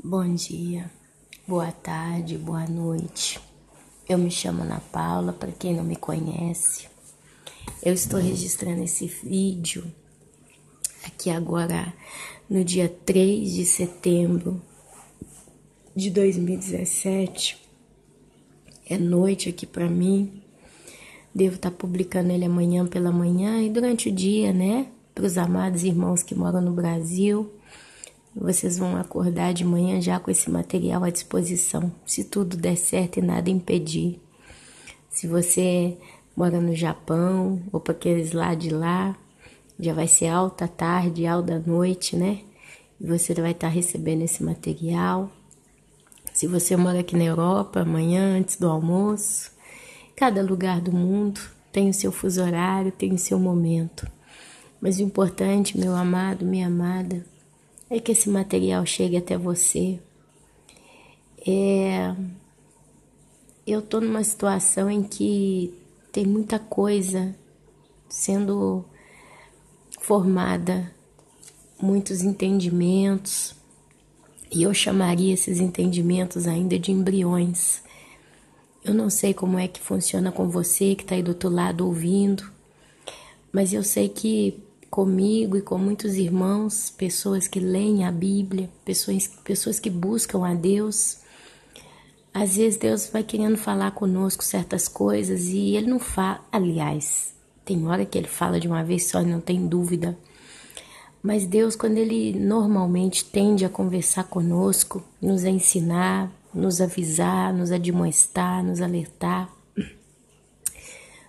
Bom dia, boa tarde, boa noite. Eu me chamo Ana Paula, para quem não me conhece. Eu estou registrando esse vídeo aqui agora no dia 3 de setembro de 2017. É noite aqui para mim. Devo estar publicando ele amanhã pela manhã e durante o dia, né? Para os amados irmãos que moram no Brasil. Vocês vão acordar de manhã já com esse material à disposição, se tudo der certo e nada impedir. Se você mora no Japão ou para aqueles lá de lá, já vai ser alta tarde, alta noite, né? E você vai estar recebendo esse material. Se você mora aqui na Europa, amanhã, antes do almoço, cada lugar do mundo tem o seu fuso horário, tem o seu momento. Mas o importante, meu amado, minha amada, é que esse material chegue até você. Eu tô numa situação em que tem muita coisa sendo formada, muitos entendimentos, e eu chamaria esses entendimentos ainda de embriões. Eu não sei como é que funciona com você que está aí do outro lado ouvindo, mas eu sei que comigo e com muitos irmãos, pessoas que leem a Bíblia, pessoas que buscam a Deus, às vezes Deus vai querendo falar conosco certas coisas e Ele não fala. Aliás, tem hora que Ele fala de uma vez só e não tem dúvida. Mas Deus, quando Ele normalmente tende a conversar conosco, nos ensinar, nos avisar, nos admoestar, nos alertar,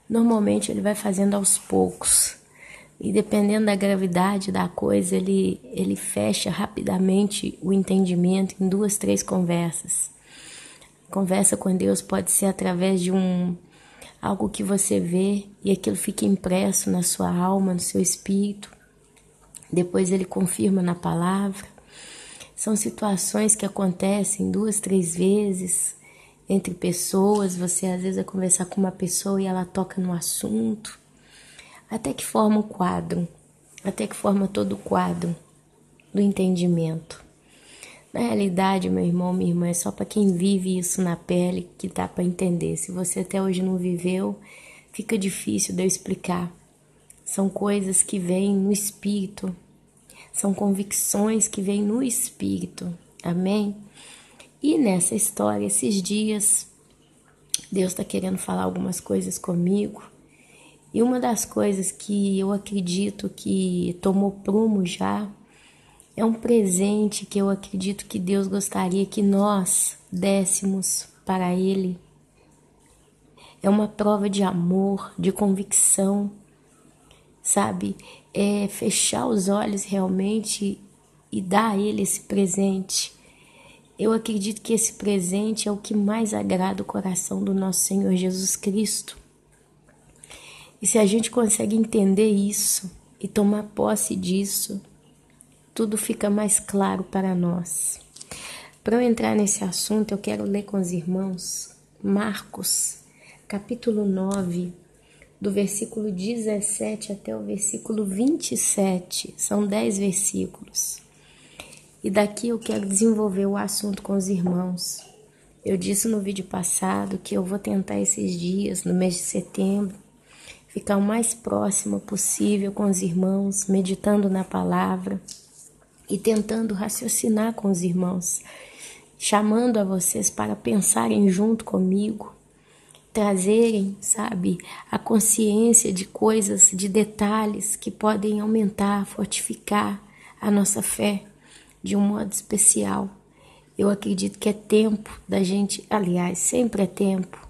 normalmente Ele vai fazendo aos poucos. E dependendo da gravidade da coisa, ele fecha rapidamente o entendimento em 2, 3 conversas. Conversa com Deus pode ser através de algo que você vê e aquilo fica impresso na sua alma, no seu espírito. Depois ele confirma na palavra. São situações que acontecem 2, 3 vezes entre pessoas. Você às vezes vai conversar com uma pessoa e ela toca no assunto. Até que forma o quadro, até que forma todo o quadro do entendimento. Na realidade, meu irmão, minha irmã, é só para quem vive isso na pele que dá para entender. Se você até hoje não viveu, fica difícil de eu explicar. São coisas que vêm no espírito, são convicções que vêm no espírito, amém? E nessa história, esses dias, Deus está querendo falar algumas coisas comigo. E uma das coisas que eu acredito que tomou prumo já é um presente que eu acredito que Deus gostaria que nós dessemos para Ele. É uma prova de amor, de convicção, sabe? É fechar os olhos realmente e dar a Ele esse presente. Eu acredito que esse presente é o que mais agrada o coração do nosso Senhor Jesus Cristo. E se a gente consegue entender isso e tomar posse disso, tudo fica mais claro para nós. Para eu entrar nesse assunto, eu quero ler com os irmãos Marcos, capítulo 9, do versículo 17 até o versículo 27. São 10 versículos. E daqui eu quero desenvolver o assunto com os irmãos. Eu disse no vídeo passado que eu vou tentar esses dias, no mês de setembro, ficar o mais próximo possível com os irmãos, meditando na palavra e tentando raciocinar com os irmãos, chamando a vocês para pensarem junto comigo, trazerem, sabe, a consciência de coisas, de detalhes que podem aumentar, fortificar a nossa fé de um modo especial. Eu acredito que é tempo da gente, aliás, sempre é tempo,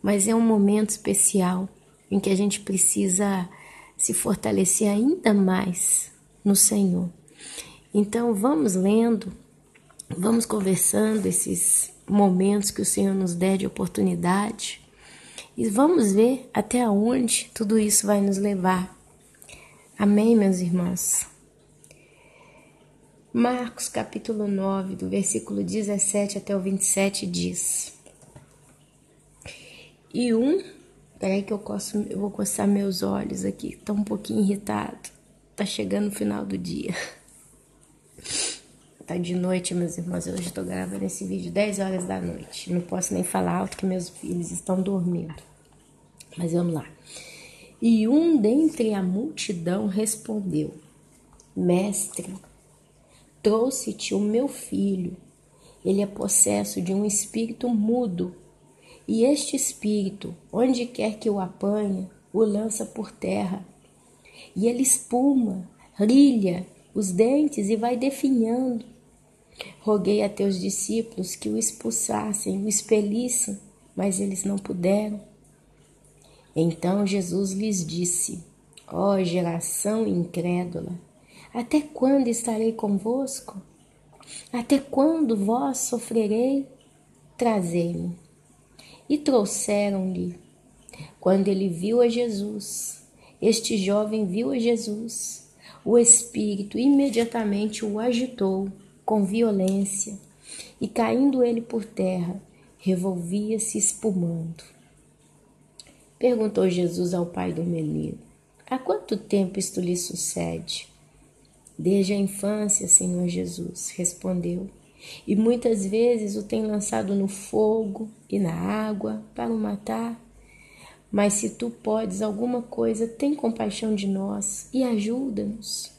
mas é um momento especial em que a gente precisa se fortalecer ainda mais no Senhor. Então vamos lendo, vamos conversando esses momentos que o Senhor nos der de oportunidade e vamos ver até onde tudo isso vai nos levar. Amém, meus irmãos? Marcos capítulo 9, do versículo 17 até o 27 diz: Peraí que eu vou coçar meus olhos aqui, tá um pouquinho irritado. Tá chegando o final do dia. Tá de noite, meus irmãos. Hoje eu tô gravando esse vídeo 10 horas da noite. Não posso nem falar alto que meus filhos estão dormindo. Mas vamos lá. E um dentre a multidão respondeu: Mestre, trouxe-te o meu filho. Ele é possesso de um espírito mudo. E este espírito, onde quer que o apanha, o lança por terra. E ele espuma, rilha os dentes e vai definhando. Roguei a teus discípulos que o expulsassem, o expelissem, mas eles não puderam. Então Jesus lhes disse: Ó geração incrédula, até quando estarei convosco? Até quando vós sofrerei? Trazei-me. E trouxeram-lhe. Quando ele viu a Jesus, este jovem viu a Jesus, o espírito imediatamente o agitou com violência, e caindo ele por terra, revolvia-se espumando. Perguntou Jesus ao pai do menino: Há quanto tempo isto lhe sucede? Desde a infância, Senhor Jesus, respondeu, e muitas vezes o tem lançado no fogo e na água para o matar. Mas se tu podes alguma coisa, tem compaixão de nós e ajuda-nos.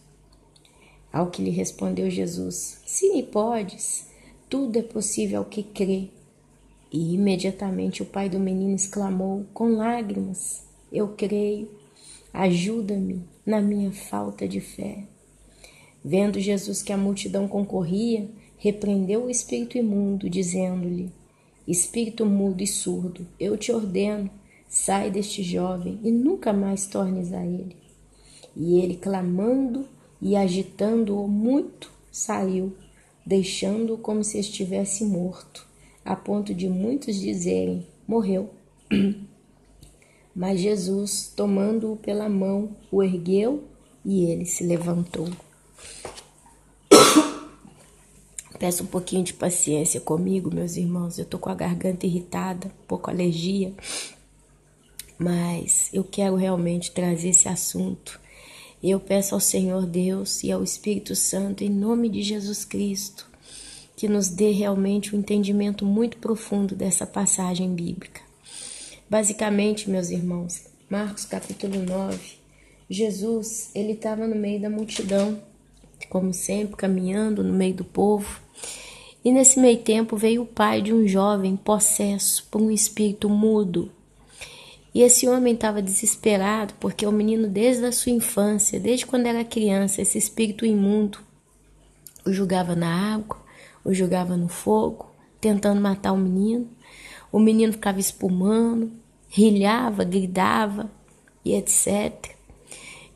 Ao que lhe respondeu Jesus: Se me podes, tudo é possível ao que crê. E imediatamente o pai do menino exclamou com lágrimas: Eu creio, ajuda-me na minha falta de fé. Vendo Jesus que a multidão concorria, repreendeu o espírito imundo, dizendo-lhe: Espírito mudo e surdo, eu te ordeno, sai deste jovem e nunca mais tornes a ele. E ele, clamando e agitando-o muito, saiu, deixando-o como se estivesse morto, a ponto de muitos dizerem: morreu. Mas Jesus, tomando-o pela mão, o ergueu e ele se levantou. Peço um pouquinho de paciência comigo, meus irmãos. Eu tô com a garganta irritada, um pouco alergia, mas eu quero realmente trazer esse assunto. Eu peço ao Senhor Deus e ao Espírito Santo, em nome de Jesus Cristo, que nos dê realmente um entendimento muito profundo dessa passagem bíblica. Basicamente, meus irmãos, Marcos capítulo 9, Jesus, ele estava no meio da multidão, como sempre, caminhando no meio do povo. E nesse meio tempo veio o pai de um jovem possesso por um espírito mudo. E esse homem estava desesperado porque o menino, desde a sua infância, desde quando era criança, esse espírito imundo o jogava na água, o jogava no fogo, tentando matar o menino. O menino ficava espumando, rilhava, gritava e etc.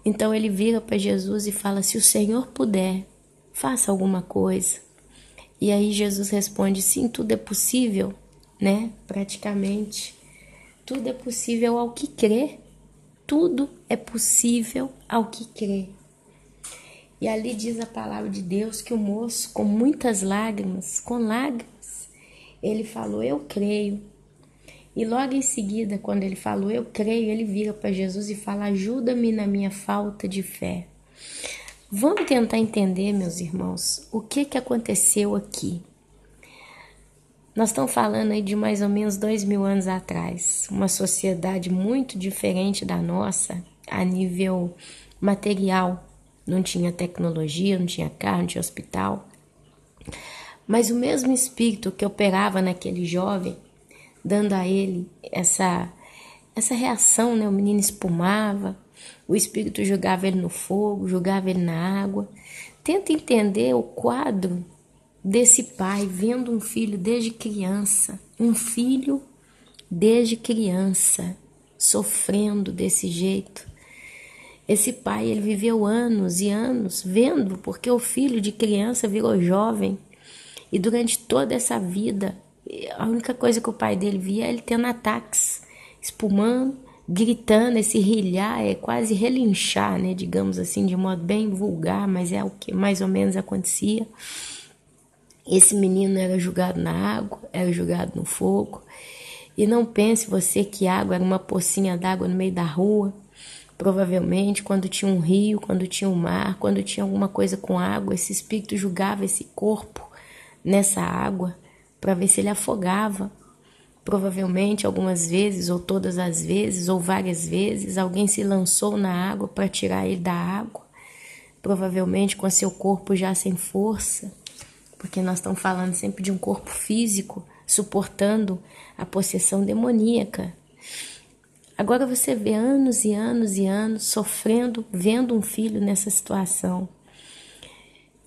Então ele vira para Jesus e fala: se o Senhor puder, faça alguma coisa. E aí Jesus responde: sim, tudo é possível, né? Praticamente, tudo é possível ao que crê. Tudo é possível ao que crê. E ali diz a palavra de Deus que o moço, com muitas lágrimas, ele falou: eu creio. E logo em seguida, quando ele falou, eu creio, ele vira para Jesus e fala: ajuda-me na minha falta de fé. Vamos tentar entender, meus irmãos, o que aconteceu aqui. Nós estamos falando aí de mais ou menos 2000 anos atrás, uma sociedade muito diferente da nossa a nível material. Não tinha tecnologia, não tinha carro, não tinha hospital. Mas o mesmo espírito que operava naquele jovem, dando a ele essa reação, né? O menino espumava, o espírito jogava ele no fogo, jogava ele na água. Tenta entender o quadro desse pai vendo um filho desde criança, sofrendo desse jeito. Esse pai, ele viveu anos e anos vendo, porque o filho de criança virou jovem, e durante toda essa vida, a única coisa que o pai dele via é ele tendo ataques, espumando, gritando. Esse rilhar é quase relinchar, né, digamos assim, de modo bem vulgar, mas é o que mais ou menos acontecia. Esse menino era jogado na água, era jogado no fogo. E não pense você que água era uma pocinha d'água no meio da rua, Provavelmente, quando tinha um rio, quando tinha um mar, quando tinha alguma coisa com água, esse espírito julgava esse corpo nessa água para ver se ele afogava. Provavelmente, algumas vezes, ou todas as vezes, ou várias vezes, alguém se lançou na água para tirar ele da água. Provavelmente com seu corpo já sem força, porque nós estamos falando sempre de um corpo físico suportando a possessão demoníaca. Agora você vê anos e anos e anos sofrendo, vendo um filho nessa situação.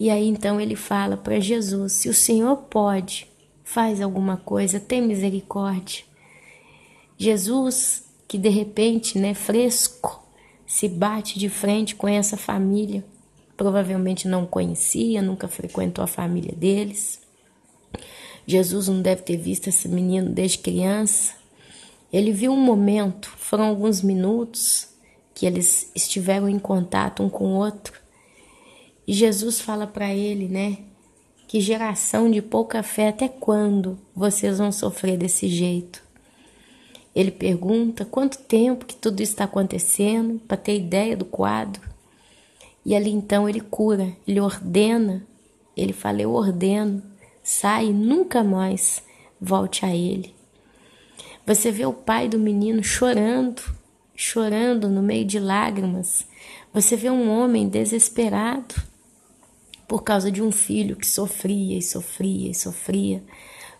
E aí então ele fala para Jesus: se o Senhor pode, faz alguma coisa, tem misericórdia. Jesus, que de repente, fresco, se bate de frente com essa família. Provavelmente não conhecia, nunca frequentou a família deles. Jesus não deve ter visto esse menino desde criança. Ele viu um momento, foram alguns minutos que eles estiveram em contato um com o outro. E Jesus fala para ele, que geração de pouca fé, até quando vocês vão sofrer desse jeito? Ele pergunta quanto tempo que tudo isso está acontecendo, para ter ideia do quadro. E ali então ele cura, ele ordena, ele fala: eu ordeno, sai e nunca mais volte a ele. Você vê o pai do menino chorando no meio de lágrimas. Você vê um homem desesperado por causa de um filho que sofria e sofria e sofria.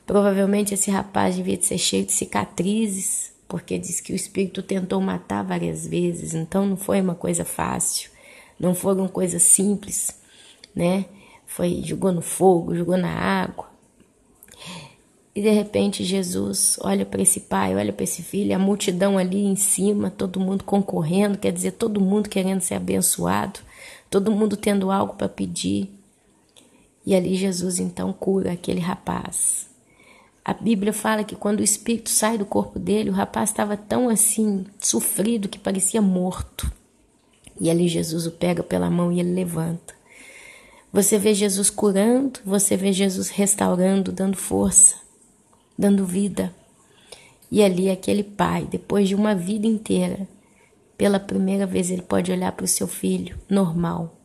Provavelmente esse rapaz devia ser cheio de cicatrizes, porque diz que o espírito tentou matar várias vezes, então não foi uma coisa fácil. Não foram coisas simples, jogou no fogo, jogou na água. E de repente Jesus olha para esse pai, olha para esse filho, a multidão ali em cima, todo mundo concorrendo, quer dizer, todo mundo querendo ser abençoado, todo mundo tendo algo para pedir. E ali Jesus então cura aquele rapaz. A Bíblia fala que quando o espírito sai do corpo dele, o rapaz estava tão assim, sofrido, que parecia morto. E ali Jesus o pega pela mão e ele levanta. Você vê Jesus curando, você vê Jesus restaurando, dando força, dando vida. E ali aquele pai, depois de uma vida inteira, pela primeira vez ele pode olhar para o seu filho normal,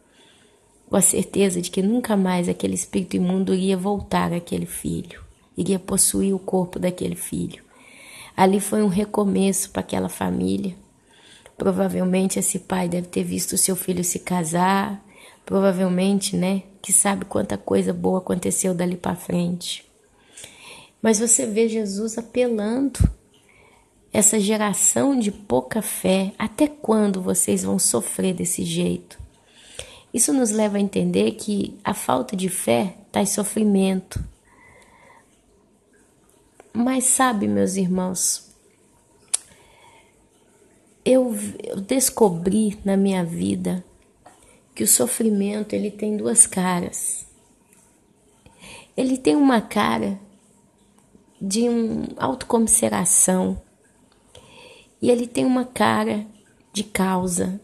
com a certeza de que nunca mais aquele espírito imundo iria voltar àquele filho, iria possuir o corpo daquele filho. Ali foi um recomeço para aquela família. Provavelmente esse pai deve ter visto o seu filho se casar, provavelmente, que sabe quanta coisa boa aconteceu dali para frente. Mas você vê Jesus apelando essa geração de pouca fé. Até quando vocês vão sofrer desse jeito? Isso nos leva a entender que a falta de fé traz sofrimento. Mas sabe, meus irmãos, eu descobri na minha vida que o sofrimento ele tem duas caras. Ele tem uma cara de autocomiseração e ele tem uma cara de causa.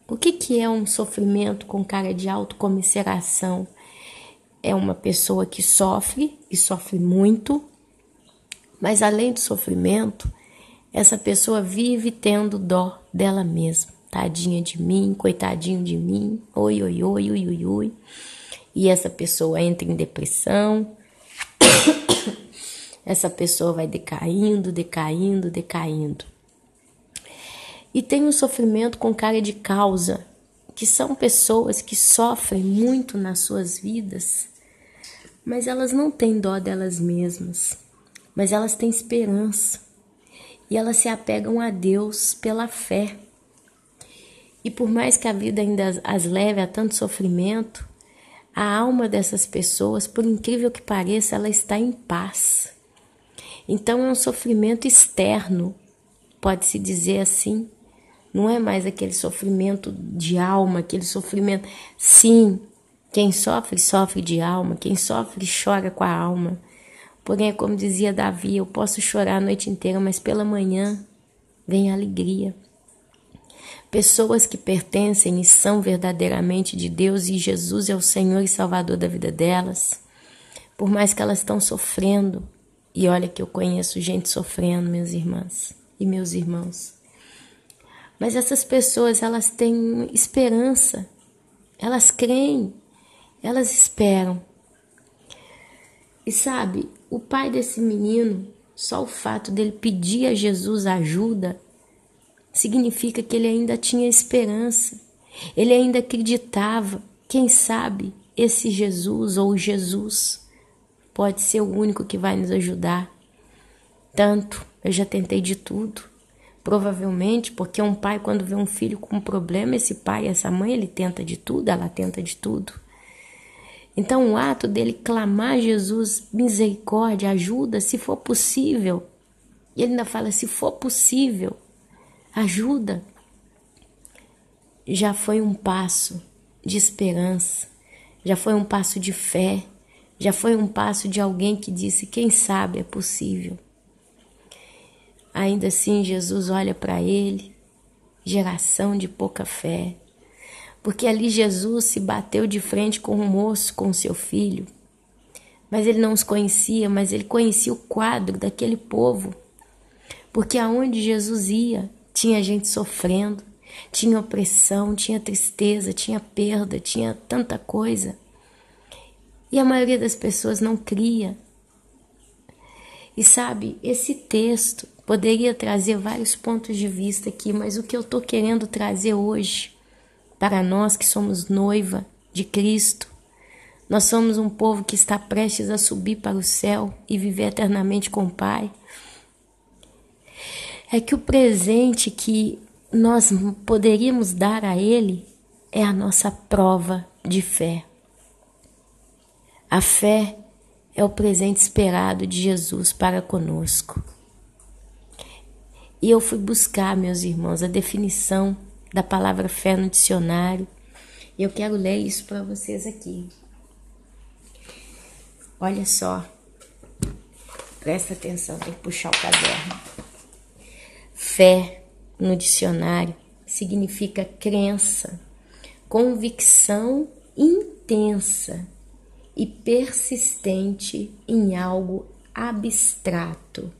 O que é um sofrimento com cara de autocomiseração? É uma pessoa que sofre e sofre muito, mas além do sofrimento, essa pessoa vive tendo dó dela mesma. Tadinha de mim, coitadinho de mim, oi, oi, oi, ui, ui, ui. E essa pessoa entra em depressão. Essa pessoa vai decaindo, decaindo, decaindo. E tem um sofrimento com cara de causa, que são pessoas que sofrem muito nas suas vidas, mas elas não têm dó delas mesmas, mas elas têm esperança. E elas se apegam a Deus pela fé. E por mais que a vida ainda as leve a tanto sofrimento, a alma dessas pessoas, por incrível que pareça, ela está em paz. Então é um sofrimento externo, pode-se dizer assim. Não é mais aquele sofrimento de alma, aquele sofrimento... Sim, quem sofre, sofre de alma. Quem sofre, chora com a alma. Porém, é como dizia Davi, eu posso chorar a noite inteira, mas pela manhã vem a alegria. Pessoas que pertencem e são verdadeiramente de Deus e Jesus é o Senhor e Salvador da vida delas, por mais que elas estão sofrendo, e olha que eu conheço gente sofrendo, minhas irmãs e meus irmãos, Mas essas pessoas, elas têm esperança, elas creem, elas esperam. E sabe, o pai desse menino, só o fato dele pedir a Jesus ajuda, significa que ele ainda tinha esperança, ele ainda acreditava. Quem sabe esse Jesus ou Jesus pode ser o único que vai nos ajudar. Tanto, eu já tentei de tudo. Provavelmente, porque um pai, quando vê um filho com um problema, esse pai, essa mãe, ele tenta de tudo, ela tenta de tudo. Então, o ato dele clamar a Jesus, misericórdia, ajuda, se for possível. E ele ainda fala, se for possível, ajuda. Já foi um passo de esperança, já foi um passo de fé, já foi um passo de alguém que disse, quem sabe é possível. Ainda assim, Jesus olha para ele, geração de pouca fé, porque ali Jesus se bateu de frente com um moço, com seu filho, mas ele não os conhecia, mas ele conhecia o quadro daquele povo, porque aonde Jesus ia, tinha gente sofrendo, tinha opressão, tinha tristeza, tinha perda, tinha tanta coisa, e a maioria das pessoas não cria. E sabe, esse texto poderia trazer vários pontos de vista aqui, mas o que eu estou querendo trazer hoje, para nós que somos noiva de Cristo, nós somos um povo que está prestes a subir para o céu e viver eternamente com o Pai, é que o presente que nós poderíamos dar a Ele é a nossa prova de fé. A fé é o presente esperado de Jesus para conosco. E eu fui buscar, meus irmãos, a definição da palavra fé no dicionário. E eu quero ler isso para vocês aqui. Olha só. Presta atenção, tem que puxar o caderno. Fé no dicionário significa crença, convicção intensa e persistente em algo abstrato,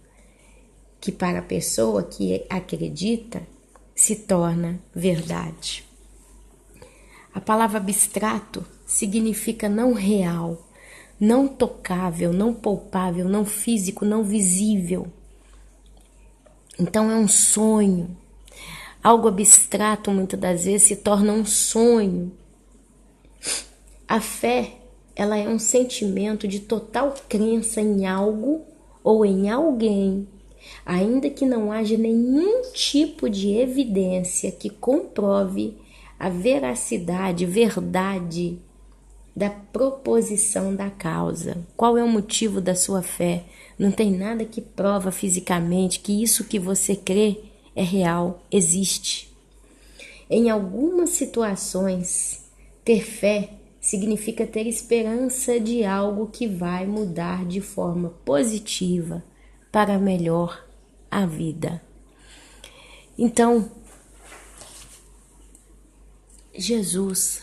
que para a pessoa que acredita se torna verdade. A palavra abstrato significa não real, não tocável, não palpável, não físico, não visível. Então é um sonho. Algo abstrato muitas das vezes se torna um sonho. A fé, ela é um sentimento de total crença em algo ou em alguém, ainda que não haja nenhum tipo de evidência que comprove a veracidade, verdade da proposição da causa. Qual é o motivo da sua fé? Não tem nada que prova fisicamente que isso que você crê é real, existe. Em algumas situações, ter fé significa ter esperança de algo que vai mudar de forma positiva para melhor a vida. Então, Jesus,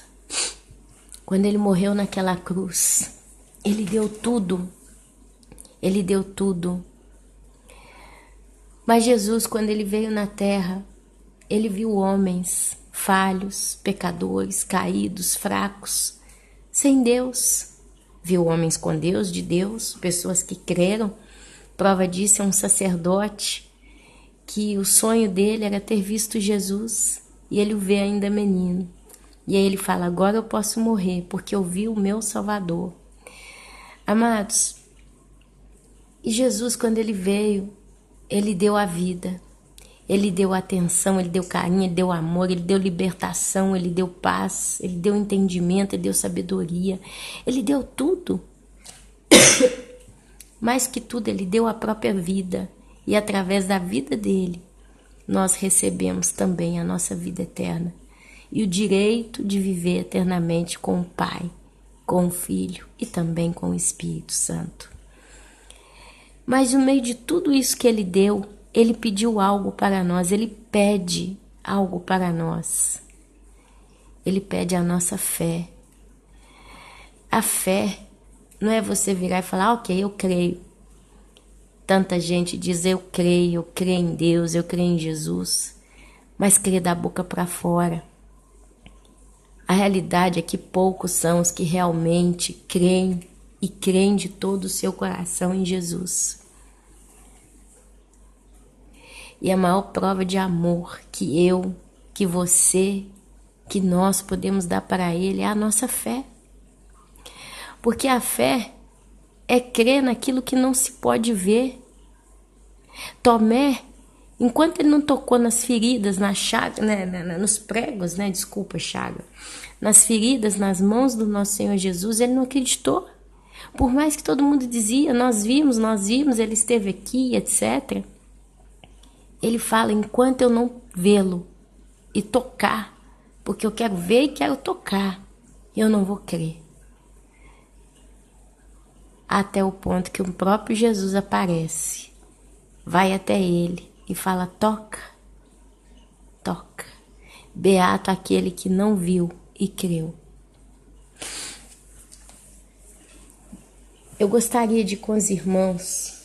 quando ele morreu naquela cruz, ele deu tudo. Ele deu tudo. Mas Jesus, quando ele veio na terra, ele viu homens falhos, pecadores, caídos, fracos, sem Deus. Viu homens com Deus, de Deus, pessoas que creram. Prova disso é um sacerdote que o sonho dele era ter visto Jesus e ele o vê ainda menino. E aí ele fala, agora eu posso morrer porque eu vi o meu Salvador. Amados, e Jesus, quando ele veio, ele deu a vida, ele deu atenção, ele deu carinho, ele deu amor, ele deu libertação, ele deu paz, ele deu entendimento, ele deu sabedoria, ele deu tudo. Mais que tudo, ele deu a própria vida, e através da vida dele, nós recebemos também a nossa vida eterna e o direito de viver eternamente com o Pai, com o Filho e também com o Espírito Santo. Mas no meio de tudo isso que ele deu, ele pediu algo para nós, ele pede algo para nós. Ele pede a nossa fé. A fé não é você virar e falar, ok, eu creio. Tanta gente diz, eu creio em Deus, eu creio em Jesus. mas crer da boca para fora. A realidade é que poucos são os que realmente creem e creem de todo o seu coração em Jesus. E a maior prova de amor que eu, que você, que nós podemos dar para Ele é a nossa fé. Porque a fé é crer naquilo que não se pode ver. Tomé, enquanto ele não tocou nas feridas, na chaga, nos pregos, chaga, nas feridas, nas mãos do nosso Senhor Jesus, ele não acreditou. Por mais que todo mundo dizia, nós vimos, ele esteve aqui, etc. Ele fala, enquanto eu não vê-lo e tocar, porque eu quero ver e quero tocar, eu não vou crer. Até o ponto que o próprio Jesus aparece, vai até ele e fala, toca, toca. Beato aquele que não viu e creu. Eu gostaria de ir com os irmãos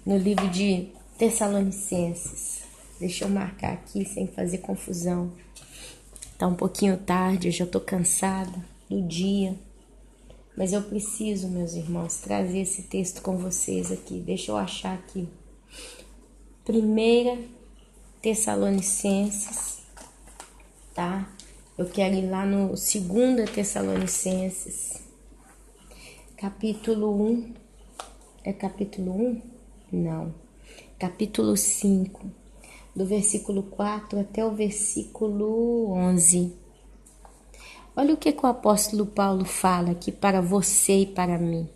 no livro de Tessalonicenses. Deixa eu marcar aqui sem fazer confusão. Tá um pouquinho tarde, eu já tô cansada do dia. Mas eu preciso, meus irmãos, trazer esse texto com vocês aqui. Deixa eu achar aqui. 1 Tessalonicenses, tá? Eu quero ir lá no 2 Tessalonicenses, capítulo 1. É capítulo 1? Não. Capítulo 5, do versículo 4 até o versículo 11. Olha o que o apóstolo Paulo fala aqui para você e para mim.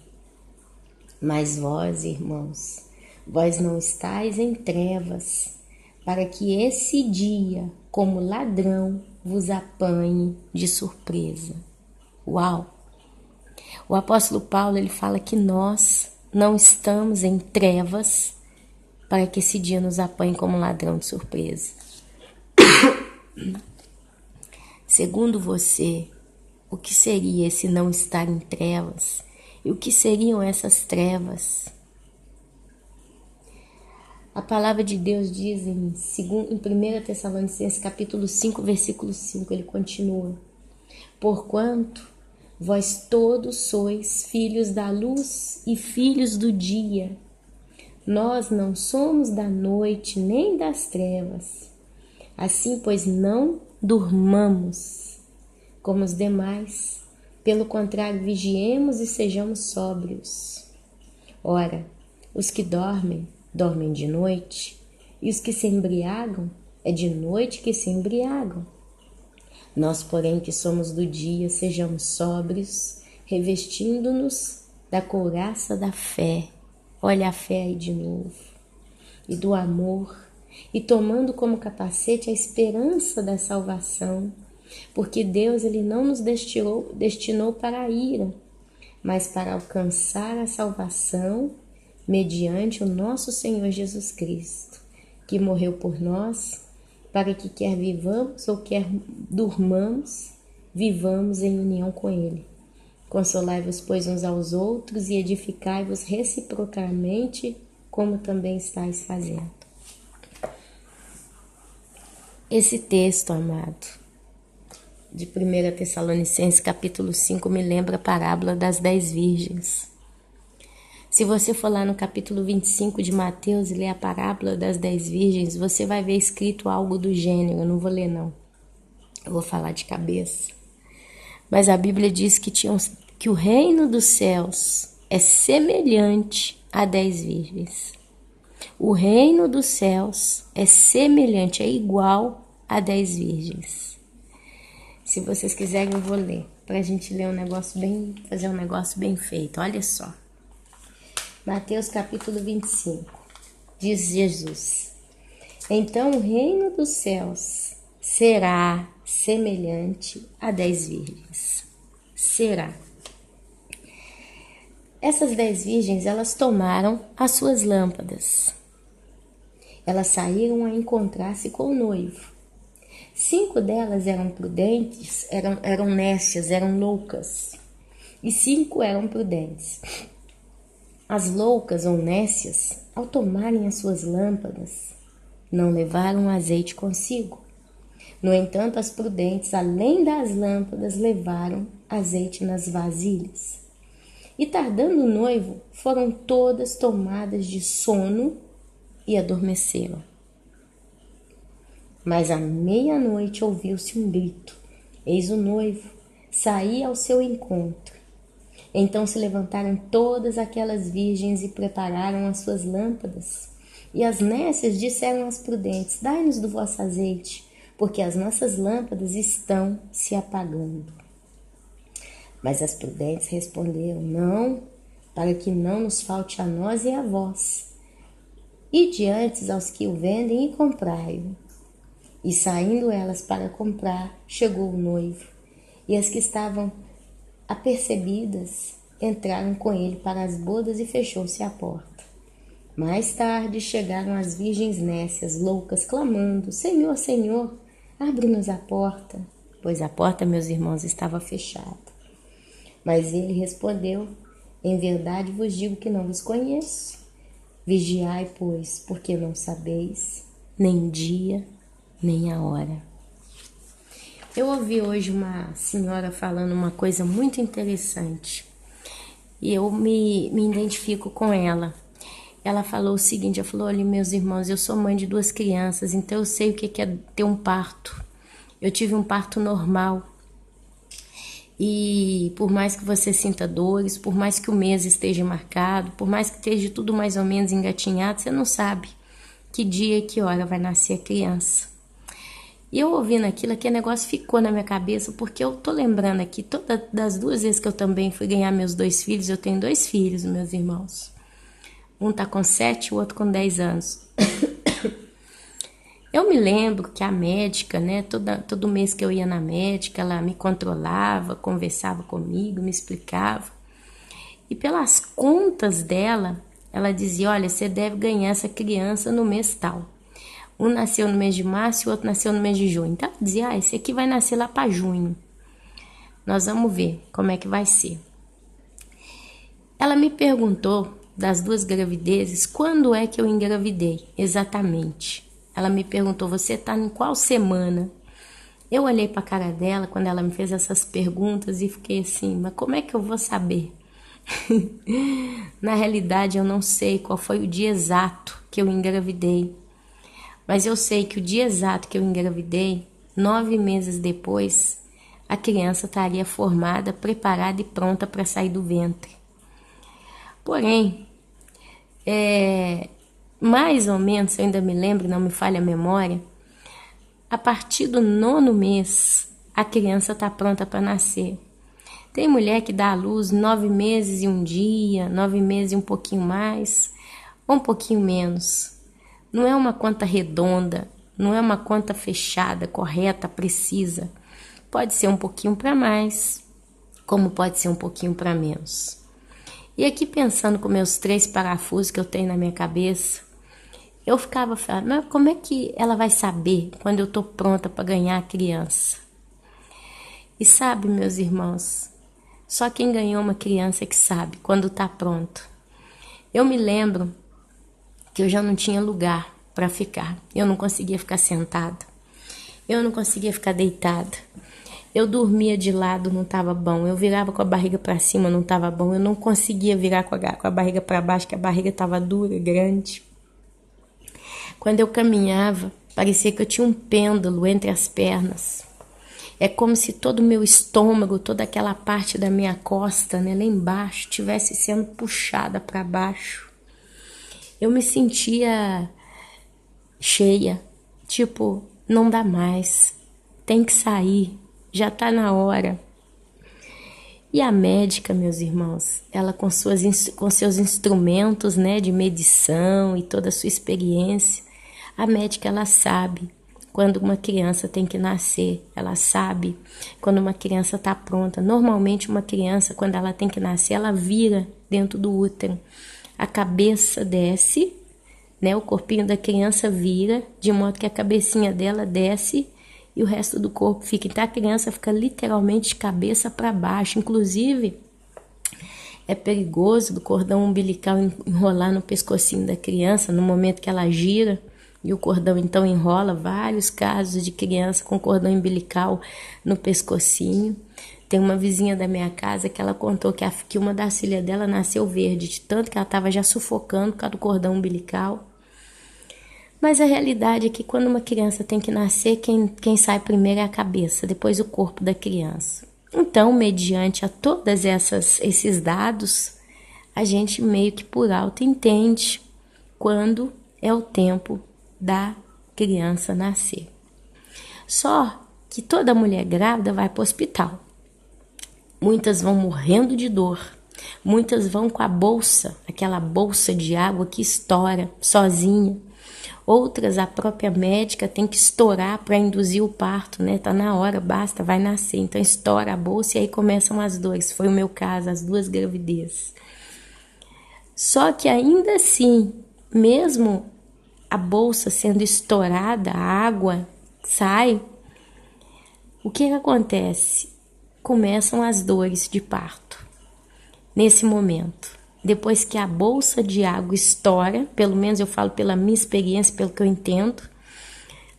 Mas vós, irmãos, vós não estáis em trevas, para que esse dia, como ladrão, vos apanhe de surpresa. Uau! O apóstolo Paulo, ele fala que nós não estamos em trevas para que esse dia nos apanhe como ladrão de surpresa. Segundo você, o que seria esse não estar em trevas? E o que seriam essas trevas? A palavra de Deus diz em 1 Tessalonicenses capítulo 5, versículo 5, ele continua. Porquanto vós todos sois filhos da luz e filhos do dia. Nós não somos da noite nem das trevas. Assim, pois, não durmamos como os demais. Pelo contrário, vigiemos e sejamos sóbrios. Ora, os que dormem, dormem de noite, e os que se embriagam, é de noite que se embriagam. Nós, porém, que somos do dia, sejamos sóbrios, revestindo-nos da couraça da fé. Olha a fé aí de novo. E do amor, e tomando como capacete a esperança da salvação, porque Deus ele não nos destinou para a ira, mas para alcançar a salvação mediante o nosso Senhor Jesus Cristo, que morreu por nós, para que quer vivamos ou quer durmamos, vivamos em união com Ele. Consolai-vos, pois, uns aos outros e edificai-vos reciprocamente, como também estáis fazendo. Esse texto, amado, de 1 Tessalonicenses, capítulo 5, me lembra a parábola das 10 virgens. Se você for lá no capítulo 25 de Mateus e ler a parábola das 10 virgens, você vai ver escrito algo do gênero. Eu não vou ler, não. Eu vou falar de cabeça. Mas a Bíblia diz que o reino dos céus é semelhante a 10 virgens. O reino dos céus é semelhante, é igual a 10 virgens. Se vocês quiserem, eu vou ler, para a gente ler fazer um negócio bem feito. Olha só. Mateus capítulo 25, diz Jesus: Então o reino dos céus será semelhante a 10 virgens. Será. Essas 10 virgens, elas tomaram as suas lâmpadas. Elas saíram a encontrar-se com o noivo. 5 delas eram prudentes, eram nécias, eram loucas. E 5 eram prudentes. As loucas ou nécias, ao tomarem as suas lâmpadas, não levaram azeite consigo. No entanto, as prudentes, além das lâmpadas, levaram azeite nas vasilhas. E tardando o noivo, foram todas tomadas de sono e adormeceram. Mas à meia-noite ouviu-se um grito. Eis o noivo, saía ao seu encontro. Então se levantaram todas aquelas virgens e prepararam as suas lâmpadas. E as nécias disseram às prudentes: dai-nos do vosso azeite, porque as nossas lâmpadas estão se apagando. Mas as prudentes responderam: não, para que não nos falte a nós e a vós. Ide antes aos que o vendem e comprai-o. E saindo elas para comprar, chegou o noivo, e as que estavam apercebidas entraram com ele para as bodas e fechou-se a porta. Mais tarde chegaram as virgens nécias, loucas, clamando: Senhor, Senhor, abre-nos a porta. Pois a porta, meus irmãos, estava fechada. Mas ele respondeu: em verdade vos digo que não vos conheço. Vigiai, pois, porque não sabeis nem o dia, nem a hora. Eu ouvi hoje uma senhora falando uma coisa muito interessante e eu me identifico com ela. Ela falou o seguinte, ela falou: olha, meus irmãos, eu sou mãe de 2 crianças, então eu sei o que é ter um parto. Eu tive um parto normal e por mais que você sinta dores, por mais que o mês esteja marcado, por mais que esteja tudo mais ou menos engatinhado, você não sabe que dia e que hora vai nascer a criança. E eu ouvindo aquilo, aquele negócio ficou na minha cabeça, porque eu tô lembrando aqui, das 2 vezes que eu também fui ganhar meus 2 filhos, eu tenho 2 filhos, meus irmãos. Um tá com 7, o outro com 10 anos. Eu me lembro que a médica, né, todo mês que eu ia na médica, ela me controlava, conversava comigo, me explicava. E pelas contas dela, ela dizia: olha, você deve ganhar essa criança no mês tal. Um nasceu no mês de março e o outro nasceu no mês de junho. Então ela dizia: esse aqui vai nascer lá para junho. Nós vamos ver como é que vai ser. Ela me perguntou das 2 gravidezes, quando é que eu engravidei exatamente. Ela me perguntou: você está em qual semana? Eu olhei para a cara dela quando ela me fez essas perguntas e fiquei assim: mas como é que eu vou saber? Na realidade, eu não sei qual foi o dia exato que eu engravidei. Mas eu sei que o dia exato que eu engravidei, 9 meses depois, a criança estaria formada, preparada e pronta para sair do ventre. Porém, mais ou menos, eu ainda me lembro, não me falha a memória, a partir do 9º mês, a criança está pronta para nascer. Tem mulher que dá à luz 9 meses e um dia, 9 meses e um pouquinho mais, ou um pouquinho menos. Não é uma conta redonda, não é uma conta fechada, correta, precisa. Pode ser um pouquinho para mais, como pode ser um pouquinho para menos. E aqui pensando com meus 3 parafusos que eu tenho na minha cabeça, eu ficava falando: mas como é que ela vai saber quando eu estou pronta para ganhar a criança? E sabe, meus irmãos, só quem ganhou uma criança é que sabe quando está pronto. Eu me lembro que eu já não tinha lugar para ficar. Eu não conseguia ficar sentada. Eu não conseguia ficar deitada. Eu dormia de lado, não estava bom. Eu virava com a barriga para cima, não estava bom. Eu não conseguia virar com a barriga para baixo, que a barriga estava dura, grande. Quando eu caminhava, parecia que eu tinha um pêndulo entre as pernas. É como se todo o meu estômago, toda aquela parte da minha costa, né, lá embaixo, estivesse sendo puxada para baixo. Eu me sentia cheia, tipo, não dá mais, tem que sair, já tá na hora. E a médica, meus irmãos, ela com seus instrumentos, né, de medição e toda a sua experiência, a médica, ela sabe quando uma criança tem que nascer, ela sabe quando uma criança está pronta. Normalmente uma criança, quando ela tem que nascer, ela vira dentro do útero. A cabeça desce, né? O corpinho da criança vira, de modo que a cabecinha dela desce e o resto do corpo fica. Então a criança fica literalmente de cabeça para baixo. Inclusive, é perigoso do cordão umbilical enrolar no pescocinho da criança no momento que ela gira, E o cordão então enrola vários casos de criança com cordão umbilical no pescocinho. Tem uma vizinha da minha casa que ela contou que uma das filhas dela nasceu verde, de tanto que ela estava já sufocando por causa do cordão umbilical. Mas a realidade é que quando uma criança tem que nascer, quem sai primeiro é a cabeça, depois o corpo da criança. Então, mediante a todos esses dados, a gente meio que por alto entende quando é o tempo da criança nascer. Só que toda mulher grávida vai para o hospital. Muitas vão morrendo de dor, muitas vão com a bolsa, aquela bolsa de água que estoura sozinha. Outras, a própria médica tem que estourar para induzir o parto, né? Tá na hora, basta, vai nascer. Então estoura a bolsa e aí começam as dores. Foi o meu caso, as 2 gravidezes. Só que ainda assim, mesmo a bolsa sendo estourada, a água sai, o que acontece? Começam as dores de parto. Nesse momento, depois que a bolsa de água estoura, pelo menos eu falo pela minha experiência, pelo que eu entendo,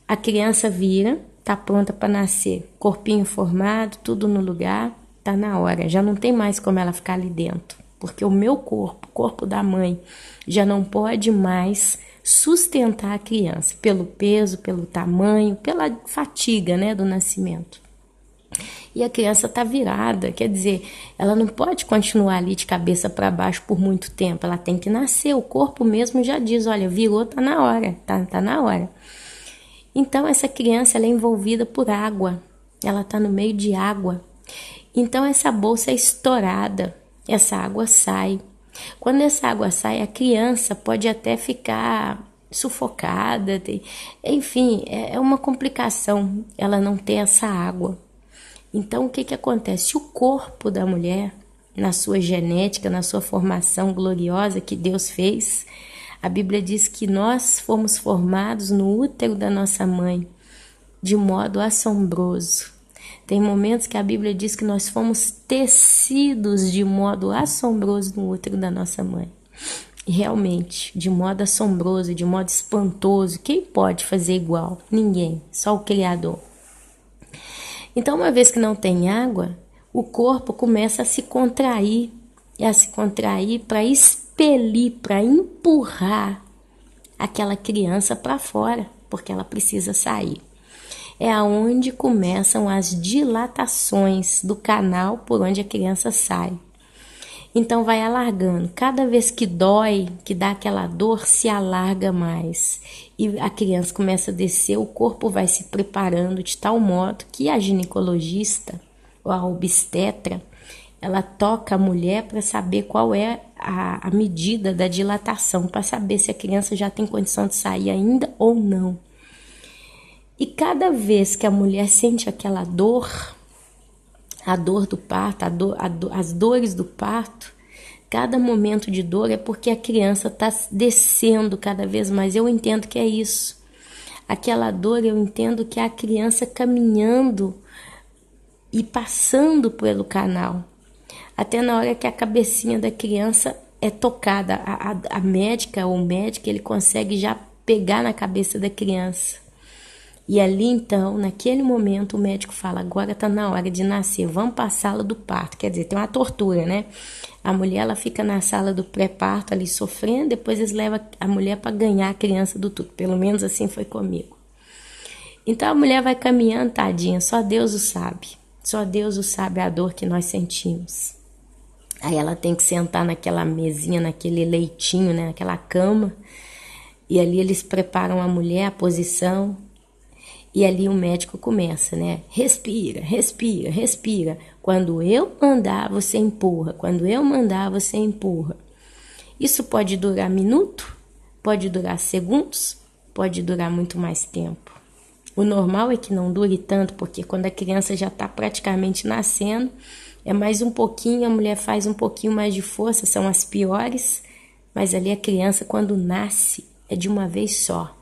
a criança vira, tá pronta para nascer, corpinho formado, tudo no lugar, tá na hora, já não tem mais como ela ficar ali dentro, porque o meu corpo, o corpo da mãe, já não pode mais sustentar a criança, pelo peso, pelo tamanho, pela fadiga, né, do nascimento. E a criança está virada, quer dizer, ela não pode continuar ali de cabeça para baixo por muito tempo, ela tem que nascer, o corpo mesmo já diz, olha, virou, tá na hora, tá na hora. Então essa criança ela é envolvida por água, ela está no meio de água, então essa bolsa é estourada, essa água sai. Quando essa água sai, a criança pode até ficar sufocada, enfim, é uma complicação ela não ter essa água. Então, o que acontece? O corpo da mulher, na sua genética, na sua formação gloriosa que Deus fez, a Bíblia diz que nós fomos formados no útero da nossa mãe, de modo assombroso. Tem momentos que a Bíblia diz que nós fomos tecidos de modo assombroso no útero da nossa mãe. E realmente, de modo assombroso, de modo espantoso, quem pode fazer igual? Ninguém, só o Criador. Então, uma vez que não tem água, o corpo começa a se contrair para expelir, para empurrar aquela criança para fora, porque ela precisa sair. É aonde começam as dilatações do canal por onde a criança sai. Então vai alargando. Cada vez que dói, que dá aquela dor, se alarga mais. E a criança começa a descer, o corpo vai se preparando de tal modo que a ginecologista, ou a obstetra, ela toca a mulher para saber qual é a medida da dilatação, para saber se a criança já tem condição de sair ainda ou não. E cada vez que a mulher sente aquela dor, a dor do parto, as dores do parto, cada momento de dor é porque a criança está descendo cada vez mais. Eu entendo que é isso. Aquela dor, eu entendo que é a criança caminhando e passando pelo canal. Até na hora que a cabecinha da criança é tocada, a médica ou o médico, ele consegue já pegar na cabeça da criança. E ali, então, naquele momento, o médico fala, agora está na hora de nascer, vamos para a sala do parto. Quer dizer, tem uma tortura, né? A mulher, ela fica na sala do pré-parto ali sofrendo, depois eles levam a mulher para ganhar a criança do tudo. Pelo menos assim foi comigo. Então, a mulher vai caminhando, tadinha, só Deus o sabe. Só Deus o sabe a dor que nós sentimos. Aí ela tem que sentar naquela mesinha, naquele leitinho, né? Naquela cama. E ali eles preparam a mulher, a posição. E ali o médico começa, né? Respira, respira, respira. Quando eu mandar, você empurra. Quando eu mandar, você empurra. Isso pode durar minuto, pode durar segundos, pode durar muito mais tempo. O normal é que não dure tanto, porque quando a criança já está praticamente nascendo, é mais um pouquinho, a mulher faz um pouquinho mais de força, são as piores. Mas ali a criança, quando nasce, é de uma vez só.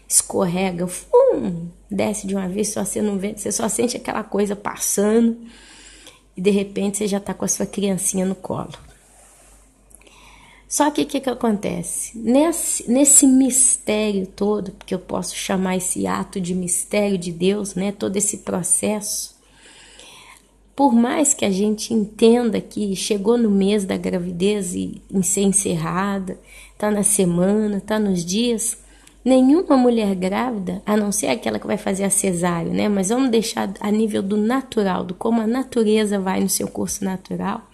Escorrega, desce de uma vez só, você não vê, você só sente aquela coisa passando e de repente você já está com a sua criancinha no colo. Só que o que acontece? Nesse mistério todo, porque eu posso chamar esse ato de mistério de Deus, né? Todo esse processo, por mais que a gente entenda que chegou no mês da gravidez e em ser encerrada, tá na semana, tá nos dias, nenhuma mulher grávida, a não ser aquela que vai fazer a cesárea, né? Mas vamos deixar a nível do natural, do como a natureza vai no seu curso natural.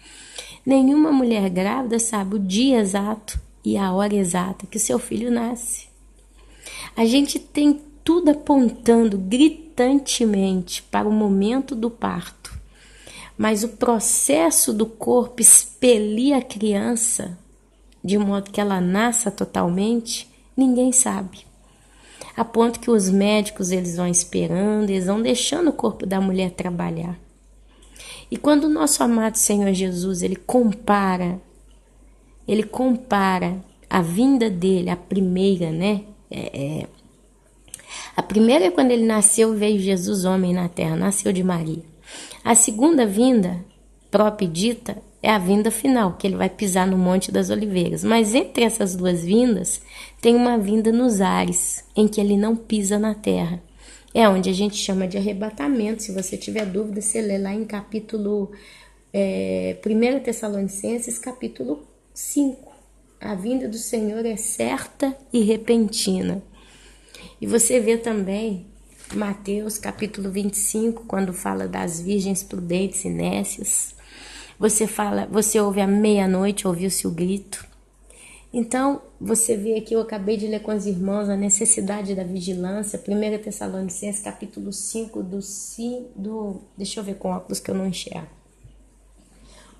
Nenhuma mulher grávida sabe o dia exato e a hora exata que o seu filho nasce. A gente tem tudo apontando gritantemente para o momento do parto, mas o processo do corpo expelir a criança de modo que ela nasça totalmente, ninguém sabe. A ponto que os médicos eles vão esperando, eles vão deixando o corpo da mulher trabalhar. E quando o nosso amado Senhor Jesus, ele compara a vinda dele, a primeira, né? A primeira é quando ele nasceu, veio Jesus homem na terra, nasceu de Maria. A segunda vinda, própria e dita, é a vinda final, que ele vai pisar no Monte das Oliveiras. Mas entre essas duas vindas, tem uma vinda nos ares, em que ele não pisa na terra. É onde a gente chama de arrebatamento. Se você tiver dúvida, você lê lá em capítulo 1 Tessalonicenses, capítulo 5. A vinda do Senhor é certa e repentina. E você vê também Mateus capítulo 25, quando fala das virgens prudentes e nécias. Você ouve à meia-noite, ouviu-se o grito. Então, você vê aqui, eu acabei de ler com os irmãos a necessidade da vigilância. 1 Tessalonicenses, capítulo 5, deixa eu ver com óculos que eu não enxergo.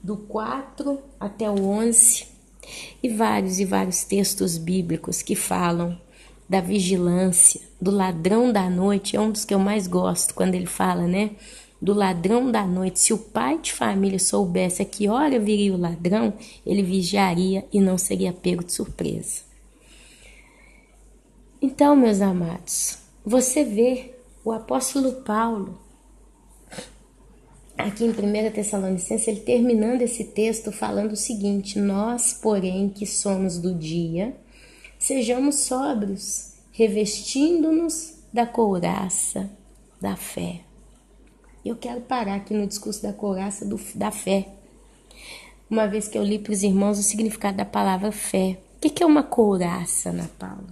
Do 4 até o 11, e vários textos bíblicos que falam da vigilância, do ladrão da noite. É um dos que eu mais gosto, quando ele fala, né? Do ladrão da noite. Se o pai de família soubesse a que hora viria o ladrão, ele vigiaria e não seria pego de surpresa. Então, meus amados, você vê o apóstolo Paulo, aqui em 1 Tessalonicenses, ele terminando esse texto falando o seguinte: nós, porém, que somos do dia, sejamos sóbrios, revestindo-nos da couraça da fé. Eu quero parar aqui no discurso da couraça da fé. Uma vez que eu li para os irmãos o significado da palavra fé. O que é uma couraça, Ana Paula?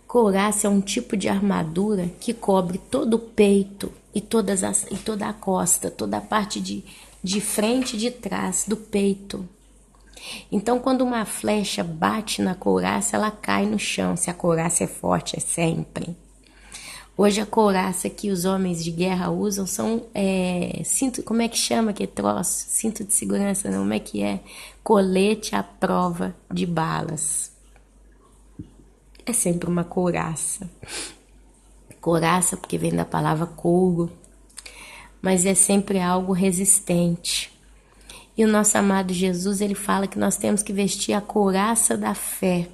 Couraça é um tipo de armadura que cobre todo o peito e toda a costa, toda a parte de frente e de trás do peito. Então, quando uma flecha bate na couraça, ela cai no chão. Se a couraça é forte, é sempre. Hoje a couraça que os homens de guerra usam são cinto, como é que chama aquele troço? Cinto de segurança, não, como é que é? Colete à prova de balas. É sempre uma couraça. Couraça porque vem da palavra couro, mas é sempre algo resistente. E o nosso amado Jesus, ele fala que nós temos que vestir a couraça da fé.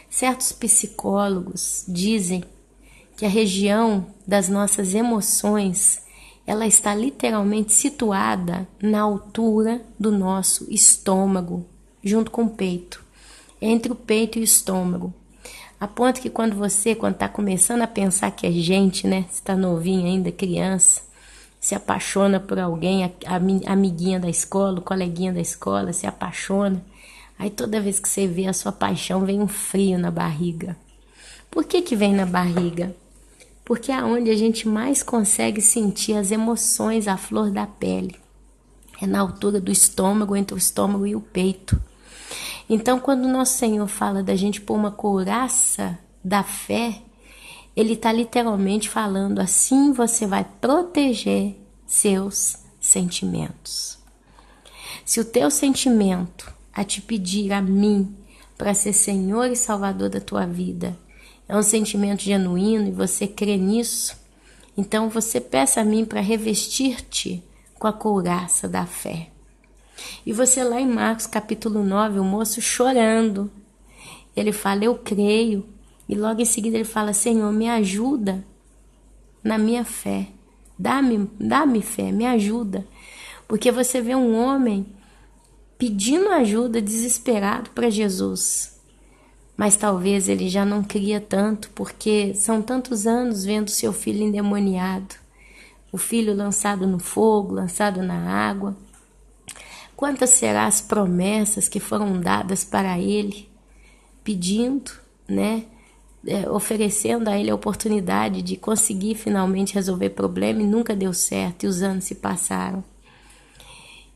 Certos psicólogos dizem que a região das nossas emoções, ela está literalmente situada na altura do nosso estômago, junto com o peito, entre o peito e o estômago. A ponto que quando está começando a pensar que é gente, né, você está novinho ainda, criança, se apaixona por alguém, a amiguinha da escola, o coleguinha da escola, se apaixona, aí toda vez que você vê a sua paixão, vem um frio na barriga. Por que vem na barriga? Porque é onde a gente mais consegue sentir as emoções à flor da pele. É na altura do estômago, entre o estômago e o peito. Então, quando o nosso Senhor fala da gente pôr uma couraça da fé, ele está literalmente falando: assim você vai proteger seus sentimentos. Se o teu sentimento a te pedir a mim para ser Senhor e Salvador da tua vida é um sentimento genuíno e você crê nisso, então você peça a mim para revestir-te com a couraça da fé. E você lá em Marcos capítulo 9, o moço chorando, ele fala: eu creio. E logo em seguida ele fala: Senhor, me ajuda na minha fé. Dá-me fé, me ajuda. Porque você vê um homem pedindo ajuda, desesperado para Jesus. Mas talvez ele já não cria tanto, porque são tantos anos vendo seu filho endemoniado, o filho lançado no fogo, lançado na água. Quantas serão as promessas que foram dadas para ele, pedindo, né? Oferecendo a ele a oportunidade de conseguir finalmente resolver o problema e nunca deu certo e os anos se passaram.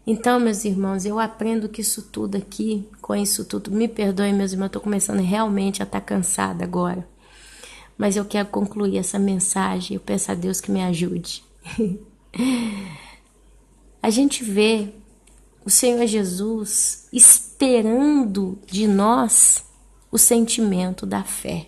Então, meus irmãos, eu aprendo que isso tudo aqui, com isso tudo, me perdoem, meus irmãos, eu estou começando realmente a estar cansada agora. Mas eu quero concluir essa mensagem, eu peço a Deus que me ajude. A gente vê o Senhor Jesus esperando de nós o sentimento da fé.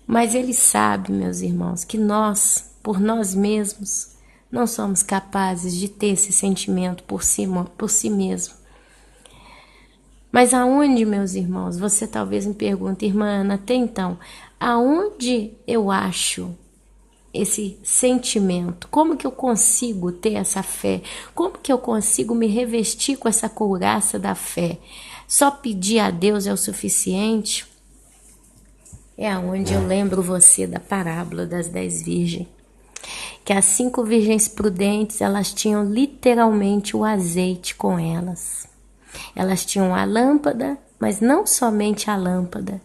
Mas Ele sabe, meus irmãos, que nós, por nós mesmos, não somos capazes de ter esse sentimento por si mesmo. Mas aonde, meus irmãos, você talvez me pergunte, irmã Ana, até então, aonde eu acho esse sentimento? Como que eu consigo ter essa fé? Como que eu consigo me revestir com essa couraça da fé? Só pedir a Deus é o suficiente? É aonde eu lembro você da parábola das 10 virgens. Que as 5 virgens prudentes, elas tinham literalmente o azeite com elas. Elas tinham a lâmpada, mas não somente a lâmpada,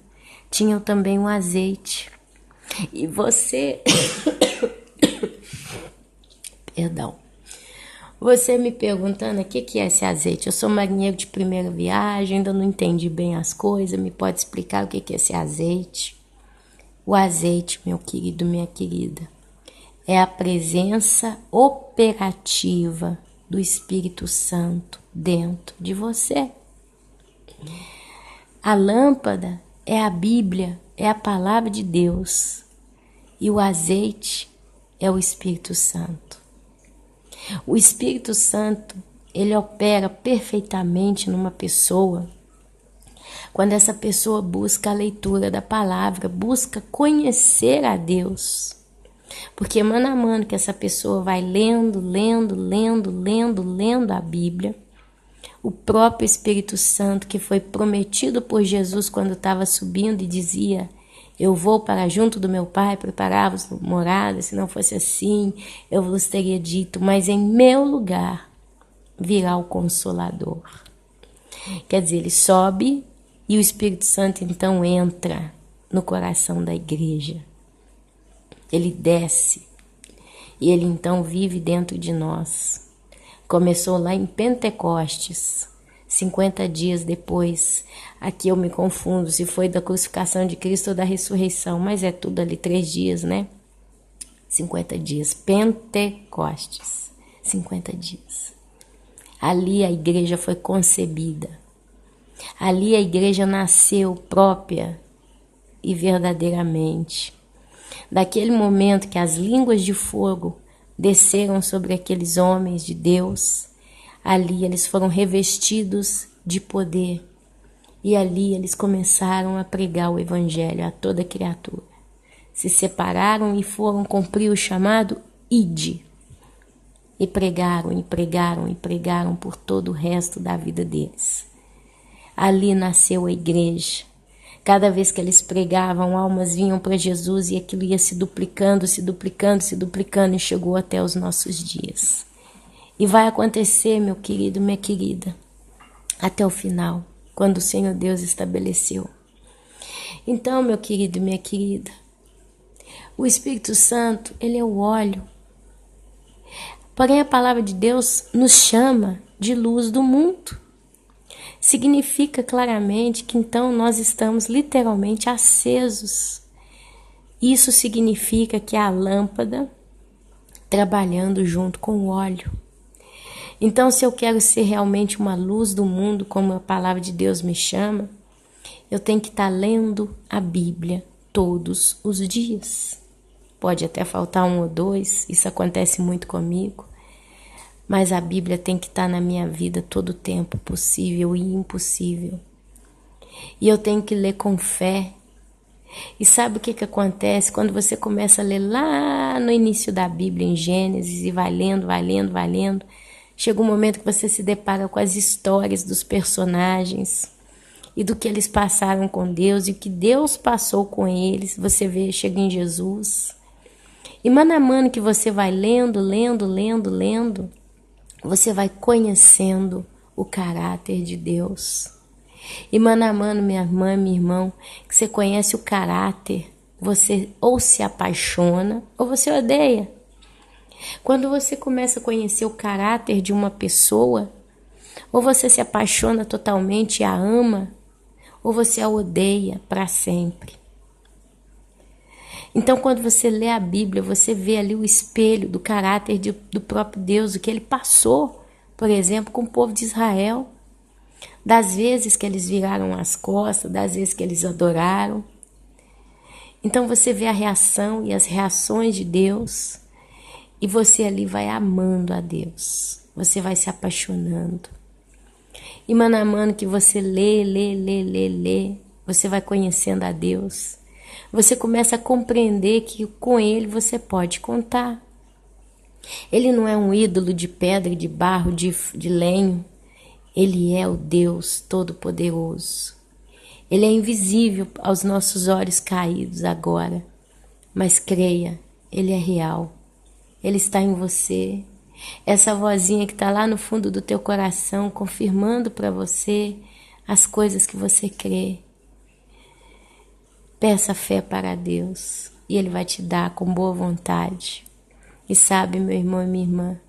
tinham também o azeite. E você, perdão, você me perguntando o que é esse azeite? Eu sou marinheiro de primeira viagem, ainda não entendi bem as coisas, me pode explicar o que é esse azeite? O azeite, meu querido, minha querida, é a presença operativa do Espírito Santo dentro de você. A lâmpada é a Bíblia, é a palavra de Deus. E o azeite é o Espírito Santo. O Espírito Santo, ele opera perfeitamente numa pessoa quando essa pessoa busca a leitura da palavra, busca conhecer a Deus. Porque mano a mano que essa pessoa vai lendo a Bíblia, o próprio Espírito Santo que foi prometido por Jesus quando estava subindo e dizia: eu vou para junto do meu Pai preparar-vos morada, se não fosse assim, eu vos teria dito, mas em meu lugar virá o Consolador. Quer dizer, ele sobe e o Espírito Santo então entra no coração da igreja. Ele desce e ele então vive dentro de nós. Começou lá em Pentecostes, 50 dias depois. Aqui eu me confundo se foi da crucificação de Cristo ou da ressurreição, mas é tudo ali 3 dias, né? 50 dias, Pentecostes, 50 dias. Ali a igreja foi concebida. Ali a igreja nasceu própria e verdadeiramente. Daquele momento que as línguas de fogo desceram sobre aqueles homens de Deus, ali eles foram revestidos de poder e ali eles começaram a pregar o evangelho a toda criatura. Se separaram e foram cumprir o chamado Ide. E pregaram por todo o resto da vida deles. Ali nasceu a igreja. Cada vez que eles pregavam, almas vinham para Jesus e aquilo ia se duplicando e chegou até os nossos dias. E vai acontecer, meu querido, minha querida, até o final, quando o Senhor Deus estabeleceu. Então, meu querido e minha querida, o Espírito Santo, ele é o óleo. Porém, a palavra de Deus nos chama de luz do mundo. Significa claramente que então nós estamos literalmente acesos. Isso significa que é a lâmpada trabalhando junto com o óleo. Então, se eu quero ser realmente uma luz do mundo, como a palavra de Deus me chama, eu tenho que estar lendo a Bíblia todos os dias. Pode até faltar 1 ou 2, isso acontece muito comigo. Mas a Bíblia tem que estar na minha vida todo o tempo, possível e impossível. E eu tenho que ler com fé. E sabe o que acontece quando você começa a ler lá no início da Bíblia, em Gênesis, e vai lendo, Chega um momento que você se depara com as histórias dos personagens e do que eles passaram com Deus e o que Deus passou com eles. Você vê, chega em Jesus. E mano a mano que você vai lendo, você vai conhecendo o caráter de Deus. E mano a mano, minha irmã, meu irmão, que você conhece o caráter, você ou se apaixona ou você odeia. Quando você começa a conhecer o caráter de uma pessoa, ou você se apaixona totalmente e a ama, ou você a odeia para sempre. Então, quando você lê a Bíblia, você vê ali o espelho do caráter do próprio Deus, o que ele passou, por exemplo, com o povo de Israel, das vezes que eles viraram as costas, das vezes que eles adoraram. Então, você vê a reação e as reações de Deus, e você ali vai amando a Deus, você vai se apaixonando. E mano a mano que você lê, você vai conhecendo a Deus. Você começa a compreender que com Ele você pode contar. Ele não é um ídolo de pedra, de barro, de lenho. Ele é o Deus Todo-Poderoso. Ele é invisível aos nossos olhos caídos agora. Mas creia, Ele é real. Ele está em você. Essa vozinha que está lá no fundo do teu coração, confirmando para você as coisas que você crê. Peça fé para Deus e Ele vai te dar com boa vontade. E sabe, meu irmão e minha irmã,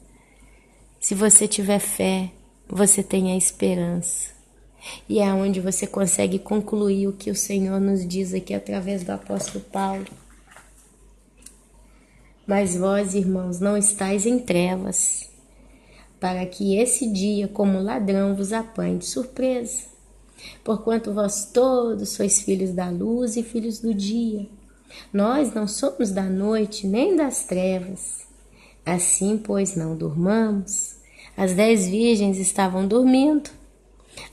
se você tiver fé, você tem a esperança. E é onde você consegue concluir o que o Senhor nos diz aqui através do apóstolo Paulo. Mas vós, irmãos, não estáis em trevas, para que esse dia, como ladrão, vos apanhe de surpresa. Porquanto vós todos sois filhos da luz e filhos do dia. Nós não somos da noite nem das trevas. Assim, pois, não durmamos. As 10 virgens estavam dormindo,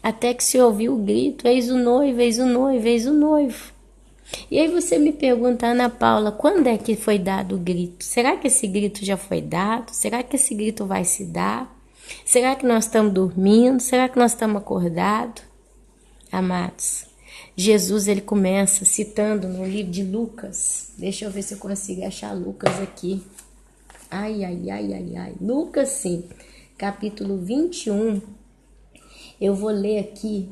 até que se ouviu o grito: eis o noivo, eis o noivo, eis o noivo. E aí você me pergunta, Ana Paula, quando é que foi dado o grito? Será que esse grito já foi dado? Será que esse grito vai se dar? Será que nós estamos dormindo? Será que nós estamos acordados? Amados, Jesus ele começa citando no livro de Lucas. Deixa eu ver se eu consigo achar Lucas aqui. Ai. Lucas, sim, capítulo 21. Eu vou ler aqui.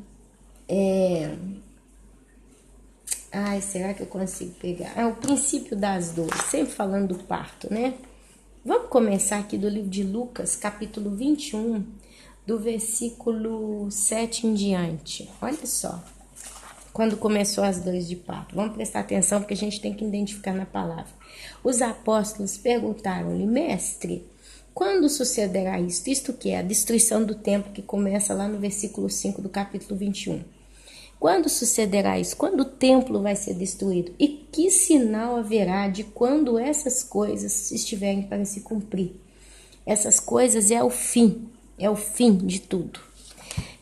Será que eu consigo pegar? O princípio das dores, sempre falando do parto, né? Vamos começar aqui do livro de Lucas, capítulo 21, do versículo 7 em diante. Olha só, quando começou as dores de parto. Vamos prestar atenção porque a gente tem que identificar na palavra. Os apóstolos perguntaram-lhe: mestre, quando sucederá isto? Isto que é a destruição do templo, que começa lá no versículo 5 do capítulo 21. Quando sucederá isso? Quando o templo vai ser destruído? E que sinal haverá de quando essas coisas estiverem para se cumprir? Essas coisas é o fim de tudo.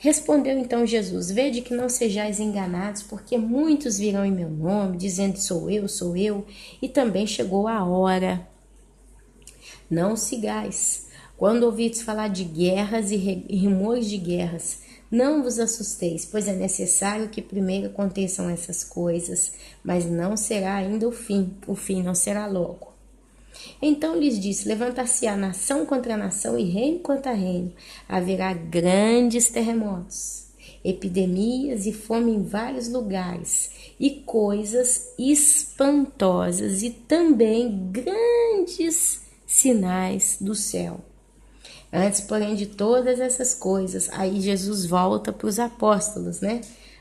Respondeu então Jesus: vede que não sejais enganados, porque muitos virão em meu nome, dizendo sou eu, e também chegou a hora. Não sigais. Quando ouvirdes falar de guerras e rumores de guerras, não vos assusteis, pois é necessário que primeiro aconteçam essas coisas, mas não será ainda o fim não será logo. Então lhes disse: levantar-se-á nação contra nação e reino contra reino, haverá grandes terremotos, epidemias e fome em vários lugares, e coisas espantosas e também grandes sinais do céu. Antes, porém, de todas essas coisas, aí Jesus volta para os apóstolos, né?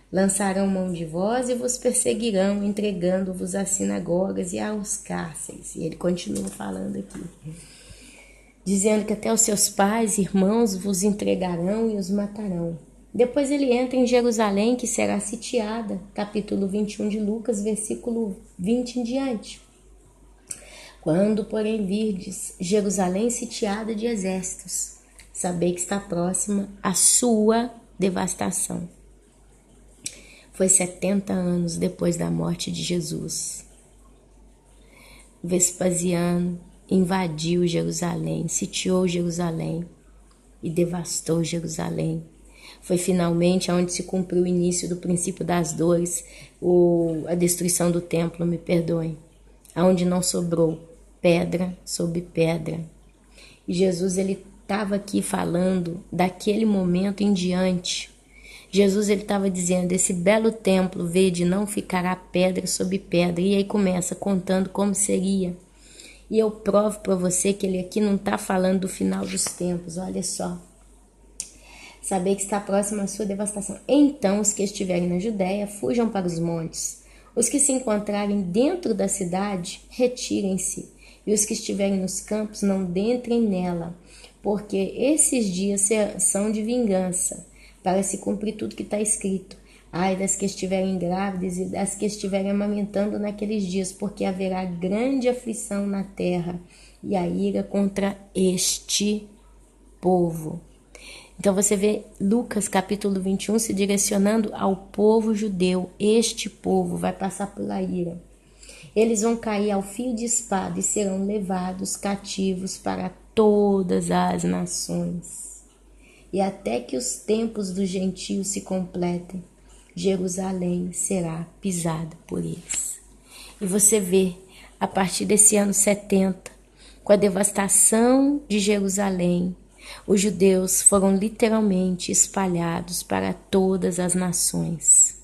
Lançarão mão de vós e vos perseguirão, entregando-vos às sinagogas e aos cárceres. E ele continua falando aqui, dizendo que até os seus pais e irmãos vos entregarão e os matarão. Depois ele entra em Jerusalém, que será sitiada, capítulo 21 de Lucas, versículo 20 em diante. Quando, porém, virdes Jerusalém sitiada de exércitos, sabei que está próxima a sua devastação. Foi 70 anos depois da morte de Jesus. Vespasiano invadiu Jerusalém, sitiou Jerusalém. e devastou Jerusalém. Foi finalmente onde se cumpriu o início do princípio das dores, a destruição do templo, me perdoem, aonde não sobrou pedra sobre pedra. E Jesus, ele estava aqui falando daquele momento em diante. Jesus, ele estava dizendo, esse belo templo, vede, não ficará pedra sobre pedra. E aí começa contando como seria. E eu provo para você que ele aqui não está falando do final dos tempos, olha só. Saber que está próximo à sua devastação. Então, os que estiverem na Judéia, fujam para os montes. Os que se encontrarem dentro da cidade, retirem-se. E os que estiverem nos campos, não entrem nela. Porque esses dias são de vingança, para se cumprir tudo que está escrito. Ai das que estiverem grávidas e das que estiverem amamentando naqueles dias, porque haverá grande aflição na terra e a ira contra este povo. Então você vê Lucas capítulo 21 se direcionando ao povo judeu. Este povo vai passar pela ira. Eles vão cair ao fio de espada e serão levados cativos para todas as nações. E até que os tempos dos gentios se completem, Jerusalém será pisada por eles. E você vê, a partir desse ano 70, com a devastação de Jerusalém, os judeus foram literalmente espalhados para todas as nações.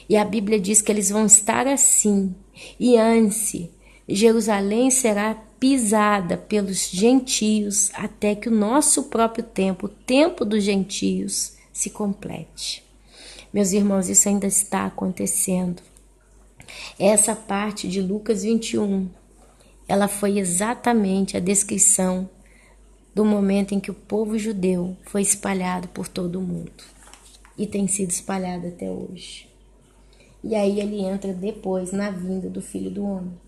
E a Bíblia diz que eles vão estar assim. E antes, Jerusalém será pisada pelos gentios até que o nosso próprio tempo, o tempo dos gentios, se complete. Meus irmãos, isso ainda está acontecendo. Essa parte de Lucas 21, ela foi exatamente a descrição do momento em que o povo judeu foi espalhado por todo o mundo. E tem sido espalhado até hoje. E aí ele entra depois na vinda do Filho do Homem.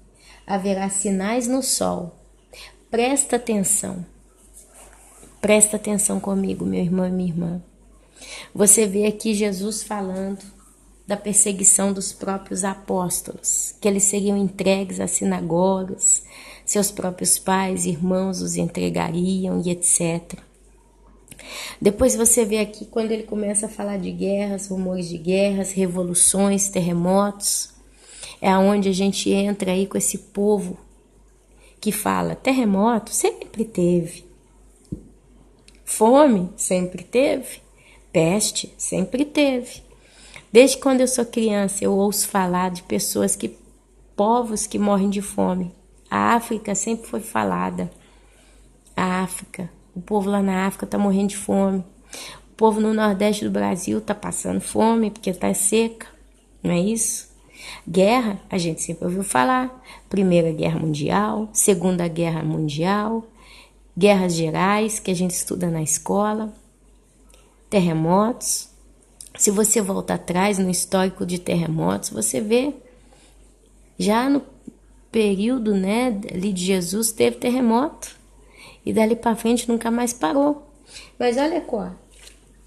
Haverá sinais no sol. Presta atenção. Presta atenção comigo, meu irmão e minha irmã. Você vê aqui Jesus falando da perseguição dos próprios apóstolos, que eles seriam entregues às sinagogas, seus próprios pais, irmãos os entregariam e etc. Depois você vê aqui quando ele começa a falar de guerras, rumores de guerras, revoluções, terremotos. É onde a gente entra aí com esse povo que fala, terremoto sempre teve. Fome sempre teve. Peste sempre teve. Desde quando eu sou criança eu ouço falar de povos que morrem de fome. A África sempre foi falada. A África. O povo lá na África está morrendo de fome. O povo no Nordeste do Brasil está passando fome porque está seca. Não é isso? Guerra, a gente sempre ouviu falar. Primeira Guerra Mundial, Segunda Guerra Mundial, guerras gerais que a gente estuda na escola, terremotos. Se você volta atrás no histórico de terremotos, você vê já no período, ali de Jesus teve terremoto. E dali para frente nunca mais parou. Mas olha só,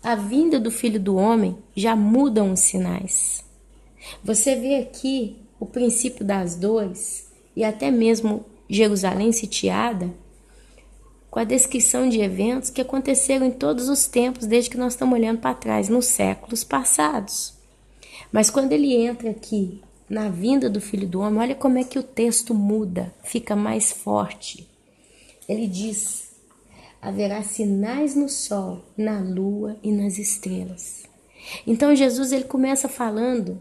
a vinda do Filho do Homem já mudam os sinais. Você vê aqui o princípio das dores e até mesmo Jerusalém sitiada com a descrição de eventos que aconteceram em todos os tempos desde que nós estamos olhando para trás, nos séculos passados. Mas quando ele entra aqui na vinda do Filho do Homem, olha como é que o texto muda, fica mais forte. Ele diz, haverá sinais no sol, na lua e nas estrelas. Então Jesus ele começa falando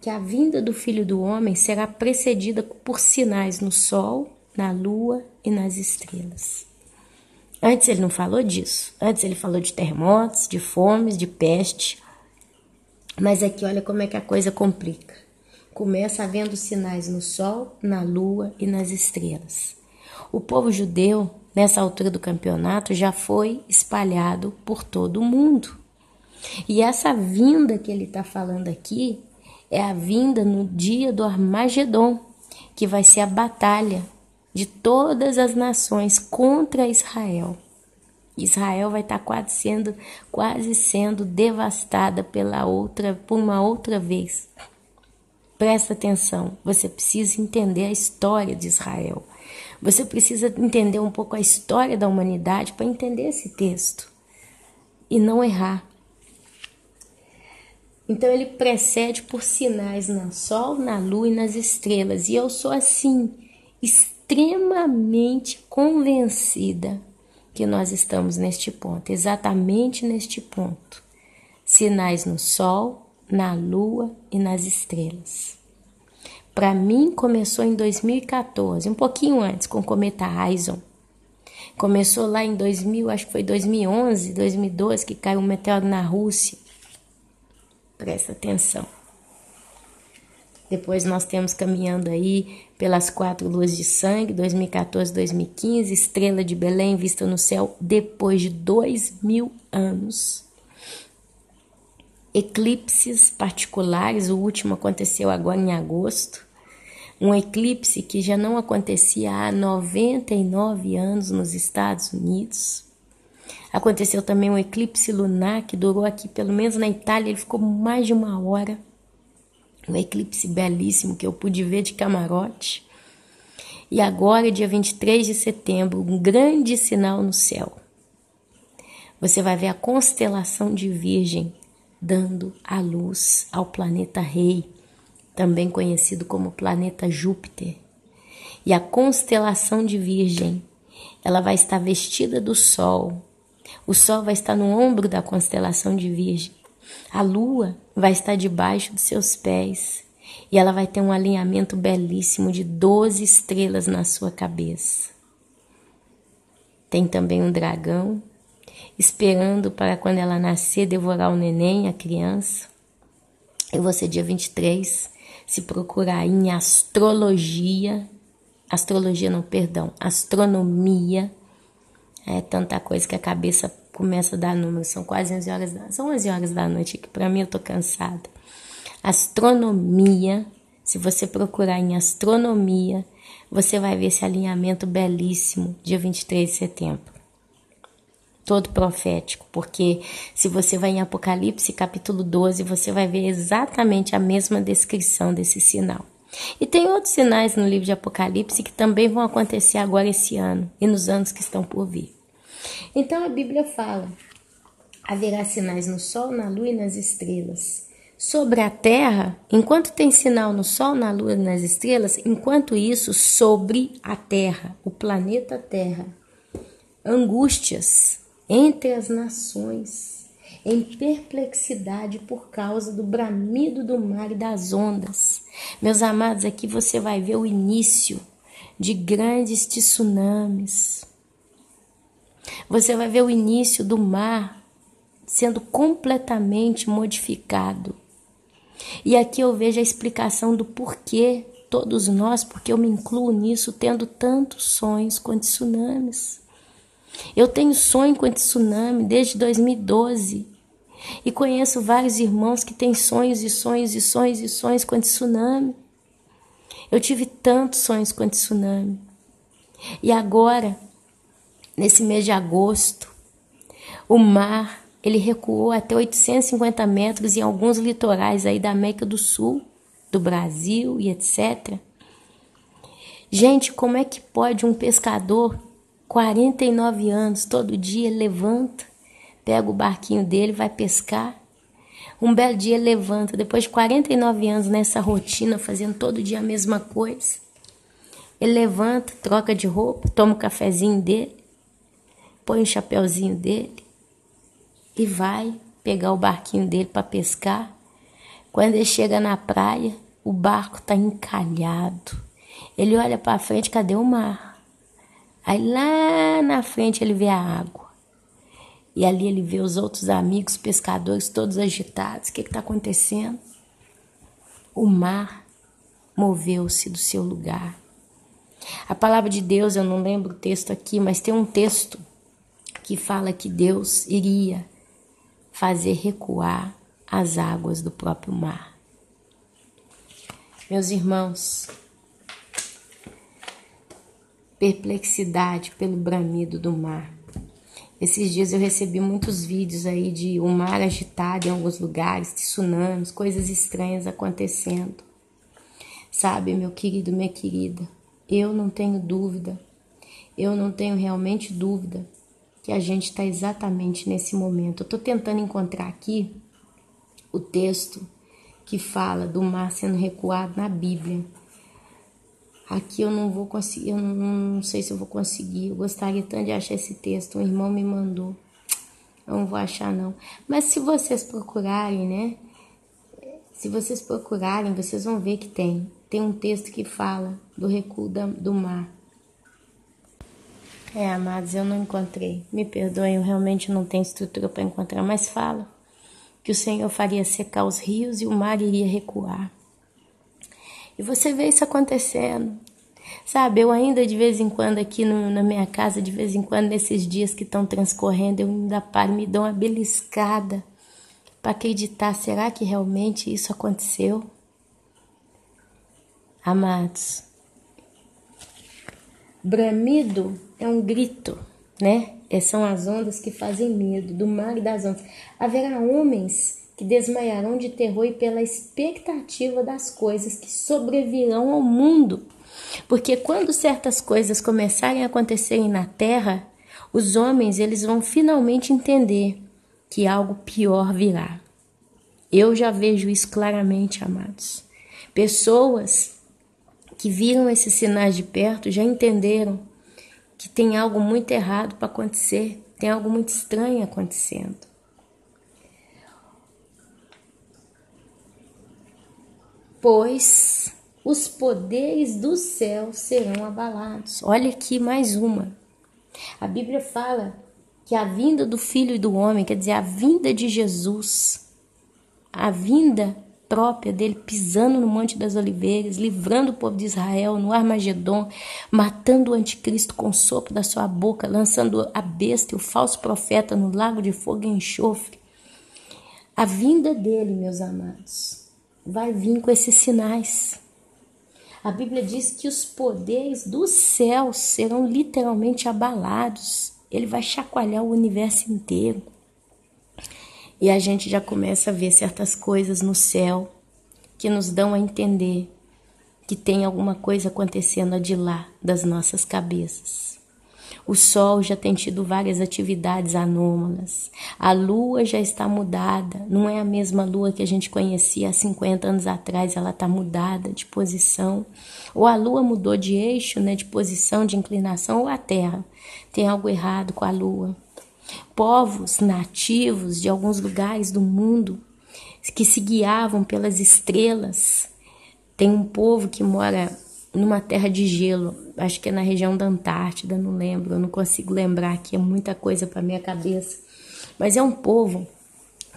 que a vinda do Filho do Homem será precedida por sinais no sol, na lua e nas estrelas. Antes ele não falou disso. Antes ele falou de terremotos, de fomes, de peste. Mas aqui olha como é que a coisa complica. Começa havendo sinais no sol, na lua e nas estrelas. O povo judeu, nessa altura do campeonato, já foi espalhado por todo o mundo. E essa vinda que ele está falando aqui é a vinda no dia do Armagedon, que vai ser a batalha de todas as nações contra Israel. Israel vai estar quase sendo devastada por uma outra vez. Presta atenção, você precisa entender a história de Israel. Você precisa entender um pouco a história da humanidade para entender esse texto. e não errar. Então ele precede por sinais no sol, na lua e nas estrelas. E eu sou assim, extremamente convencida que nós estamos neste ponto, exatamente neste ponto. Sinais no sol, na lua e nas estrelas. Para mim começou em 2014, um pouquinho antes, com o cometa Aison. Começou lá em 2000, acho que foi 2011, 2012, que caiu um meteoro na Rússia. Presta atenção. Depois nós temos caminhando aí pelas 4 luas de sangue, 2014, 2015, estrela de Belém vista no céu depois de 2000 anos. Eclipses particulares, o último aconteceu agora em agosto. Um eclipse que já não acontecia há 99 anos nos Estados Unidos. Aconteceu também um eclipse lunar que durou aqui, pelo menos na Itália, ele ficou mais de 1 hora. Um eclipse belíssimo que eu pude ver de camarote. E agora, dia 23 de setembro, um grande sinal no céu. Você vai ver a constelação de Virgem dando a luz ao planeta Rei, também conhecido como planeta Júpiter. E a constelação de Virgem, ela vai estar vestida do Sol. O Sol vai estar no ombro da constelação de Virgem. A Lua vai estar debaixo dos seus pés. E ela vai ter um alinhamento belíssimo de 12 estrelas na sua cabeça. Tem também um dragão, esperando para quando ela nascer, devorar o neném, a criança. E você, dia 23, se procurar em astronomia, é tanta coisa que a cabeça começa a dar números, são quase 11 horas da noite, que para mim eu tô cansada. Astronomia, se você procurar em astronomia, você vai ver esse alinhamento belíssimo, dia 23 de setembro. Todo profético, porque se você vai em Apocalipse, capítulo 12, você vai ver exatamente a mesma descrição desse sinal. E tem outros sinais no livro de Apocalipse que também vão acontecer agora esse ano e nos anos que estão por vir. Então a Bíblia fala, haverá sinais no sol, na lua e nas estrelas. Sobre a terra, enquanto tem sinal no sol, na lua e nas estrelas, enquanto isso, sobre a terra, o planeta Terra, angústias entre as nações, em perplexidade por causa do bramido do mar e das ondas. Meus amados, aqui você vai ver o início de grandes tsunamis. Você vai ver o início do mar sendo completamente modificado. E aqui eu vejo a explicação do porquê, todos nós, porque eu me incluo nisso, tendo tantos sonhos com tsunamis. Eu tenho sonho com tsunami desde 2012 e conheço vários irmãos que têm sonhos e sonhos e sonhos e sonhos com tsunami. Eu tive tantos sonhos com tsunami. E agora, nesse mês de agosto, o mar ele recuou até 850 metros em alguns litorais aí da América do Sul, do Brasil e etc. Gente, como é que pode um pescador, 49 anos, todo dia ele levanta, pega o barquinho dele, vai pescar. Um belo dia ele levanta, depois de 49 anos nessa rotina, fazendo todo dia a mesma coisa. Ele levanta, troca de roupa, toma o cafezinho dele, põe o chapeuzinho dele e vai pegar o barquinho dele para pescar. Quando ele chega na praia, o barco está encalhado. Ele olha para frente, cadê o mar? Aí lá na frente ele vê a água. E ali ele vê os outros amigos pescadores todos agitados. O que está acontecendo? O mar moveu-se do seu lugar. A palavra de Deus, eu não lembro o texto aqui, mas tem um texto que fala que Deus iria fazer recuar as águas do próprio mar. Meus irmãos, perplexidade pelo bramido do mar. Esses dias eu recebi muitos vídeos aí de um mar agitado em alguns lugares, tsunamis, coisas estranhas acontecendo. Sabe, meu querido, minha querida, eu não tenho dúvida, eu não tenho realmente dúvida que a gente está exatamente nesse momento. Eu estou tentando encontrar aqui o texto que fala do mar sendo recuado na Bíblia. Aqui eu não vou conseguir, eu não sei se eu vou conseguir. Eu gostaria tanto de achar esse texto, um irmão me mandou. Eu não vou achar não. Mas se vocês procurarem, né? Se vocês procurarem, vocês vão ver que tem um texto que fala do recuo do mar. Amados, eu não encontrei. Me perdoem, eu realmente não tenho estrutura para encontrar, mas fala que o Senhor faria secar os rios e o mar iria recuar. E você vê isso acontecendo. Sabe, eu ainda de vez em quando aqui na minha casa, de vez em quando nesses dias que estão transcorrendo, eu ainda paro e me dou uma beliscada para acreditar, será que realmente isso aconteceu? Amados, bramido é um grito, né? São as ondas que fazem medo, do mar e das ondas. Haverá homens que desmaiarão de terror e pela expectativa das coisas que sobrevirão ao mundo. Porque quando certas coisas começarem a acontecerem na terra, os homens eles vão finalmente entender que algo pior virá. Eu já vejo isso claramente, amados. Pessoas que viram esses sinais de perto já entenderam que tem algo muito errado para acontecer, tem algo muito estranho acontecendo. Pois os poderes do céu serão abalados. Olha aqui mais uma. A Bíblia fala que a vinda do Filho do Homem, quer dizer, a vinda de Jesus, a vinda própria dele pisando no Monte das Oliveiras, livrando o povo de Israel no Armagedon, matando o anticristo com o sopro da sua boca, lançando a besta e o falso profeta no lago de fogo e enxofre. A vinda dele, meus amados, vai vir com esses sinais. A Bíblia diz que os poderes do céu serão literalmente abalados. Ele vai chacoalhar o universo inteiro. E a gente já começa a ver certas coisas no céu que nos dão a entender que tem alguma coisa acontecendo de lá das nossas cabeças. O sol já tem tido várias atividades anômalas. A lua já está mudada. Não é a mesma lua que a gente conhecia há 50 anos atrás. Ela está mudada de posição. Ou a lua mudou de eixo, né, de posição, de inclinação, ou a terra. Tem algo errado com a lua. Povos nativos de alguns lugares do mundo que se guiavam pelas estrelas. Tem um povo que mora numa terra de gelo, acho que é na região da Antártida, não lembro, eu não consigo lembrar aqui, é muita coisa para minha cabeça. Mas é um povo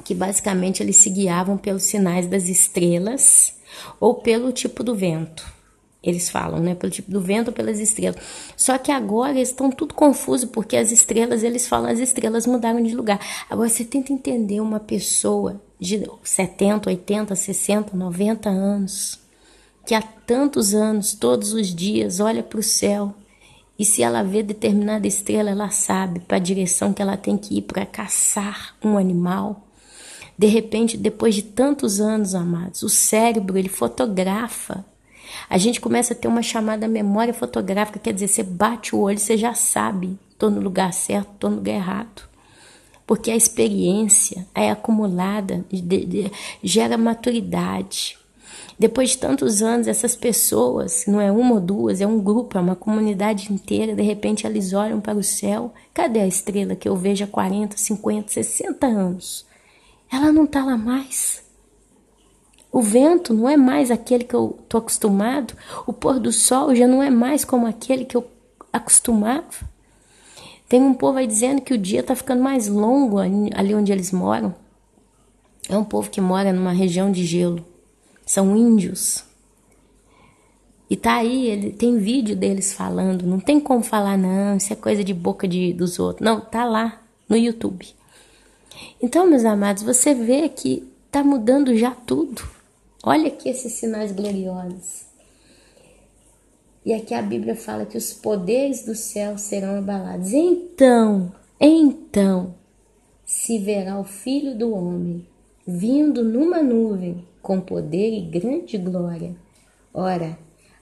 que basicamente eles se guiavam pelos sinais das estrelas ou pelo tipo do vento. Eles falam, né? Pelo tipo do vento ou pelas estrelas. Só que agora eles estão tudo confusos, porque as estrelas, eles falam, as estrelas mudaram de lugar. Agora você tenta entender uma pessoa de 70, 80, 60, 90 anos, que há tantos anos, todos os dias, olha para o céu, e se ela vê determinada estrela, ela sabe para a direção que ela tem que ir para caçar um animal. De repente, depois de tantos anos, amados, o cérebro, ele fotografa. A gente começa a ter uma chamada memória fotográfica, quer dizer, você bate o olho, você já sabe, estou no lugar certo, estou no lugar errado. Porque a experiência é acumulada, gera maturidade. Depois de tantos anos, essas pessoas, não é uma ou duas, é um grupo, é uma comunidade inteira, de repente eles olham para o céu, cadê a estrela que eu vejo há 40, 50, 60 anos? Ela não está lá mais. O vento não é mais aquele que eu estou acostumado, o pôr do sol já não é mais como aquele que eu acostumava. Tem um povo aí dizendo que o dia está ficando mais longo ali onde eles moram. É um povo que mora numa região de gelo. São índios. E tá aí, tem vídeo deles falando. Não tem como falar, não, isso é coisa de boca dos outros. Não, tá lá no YouTube. Então, meus amados, você vê que tá mudando já tudo. Olha aqui esses sinais gloriosos. E aqui a Bíblia fala que os poderes do céu serão abalados. Então, se verá o Filho do Homem vindo numa nuvem com poder e grande glória. Ora,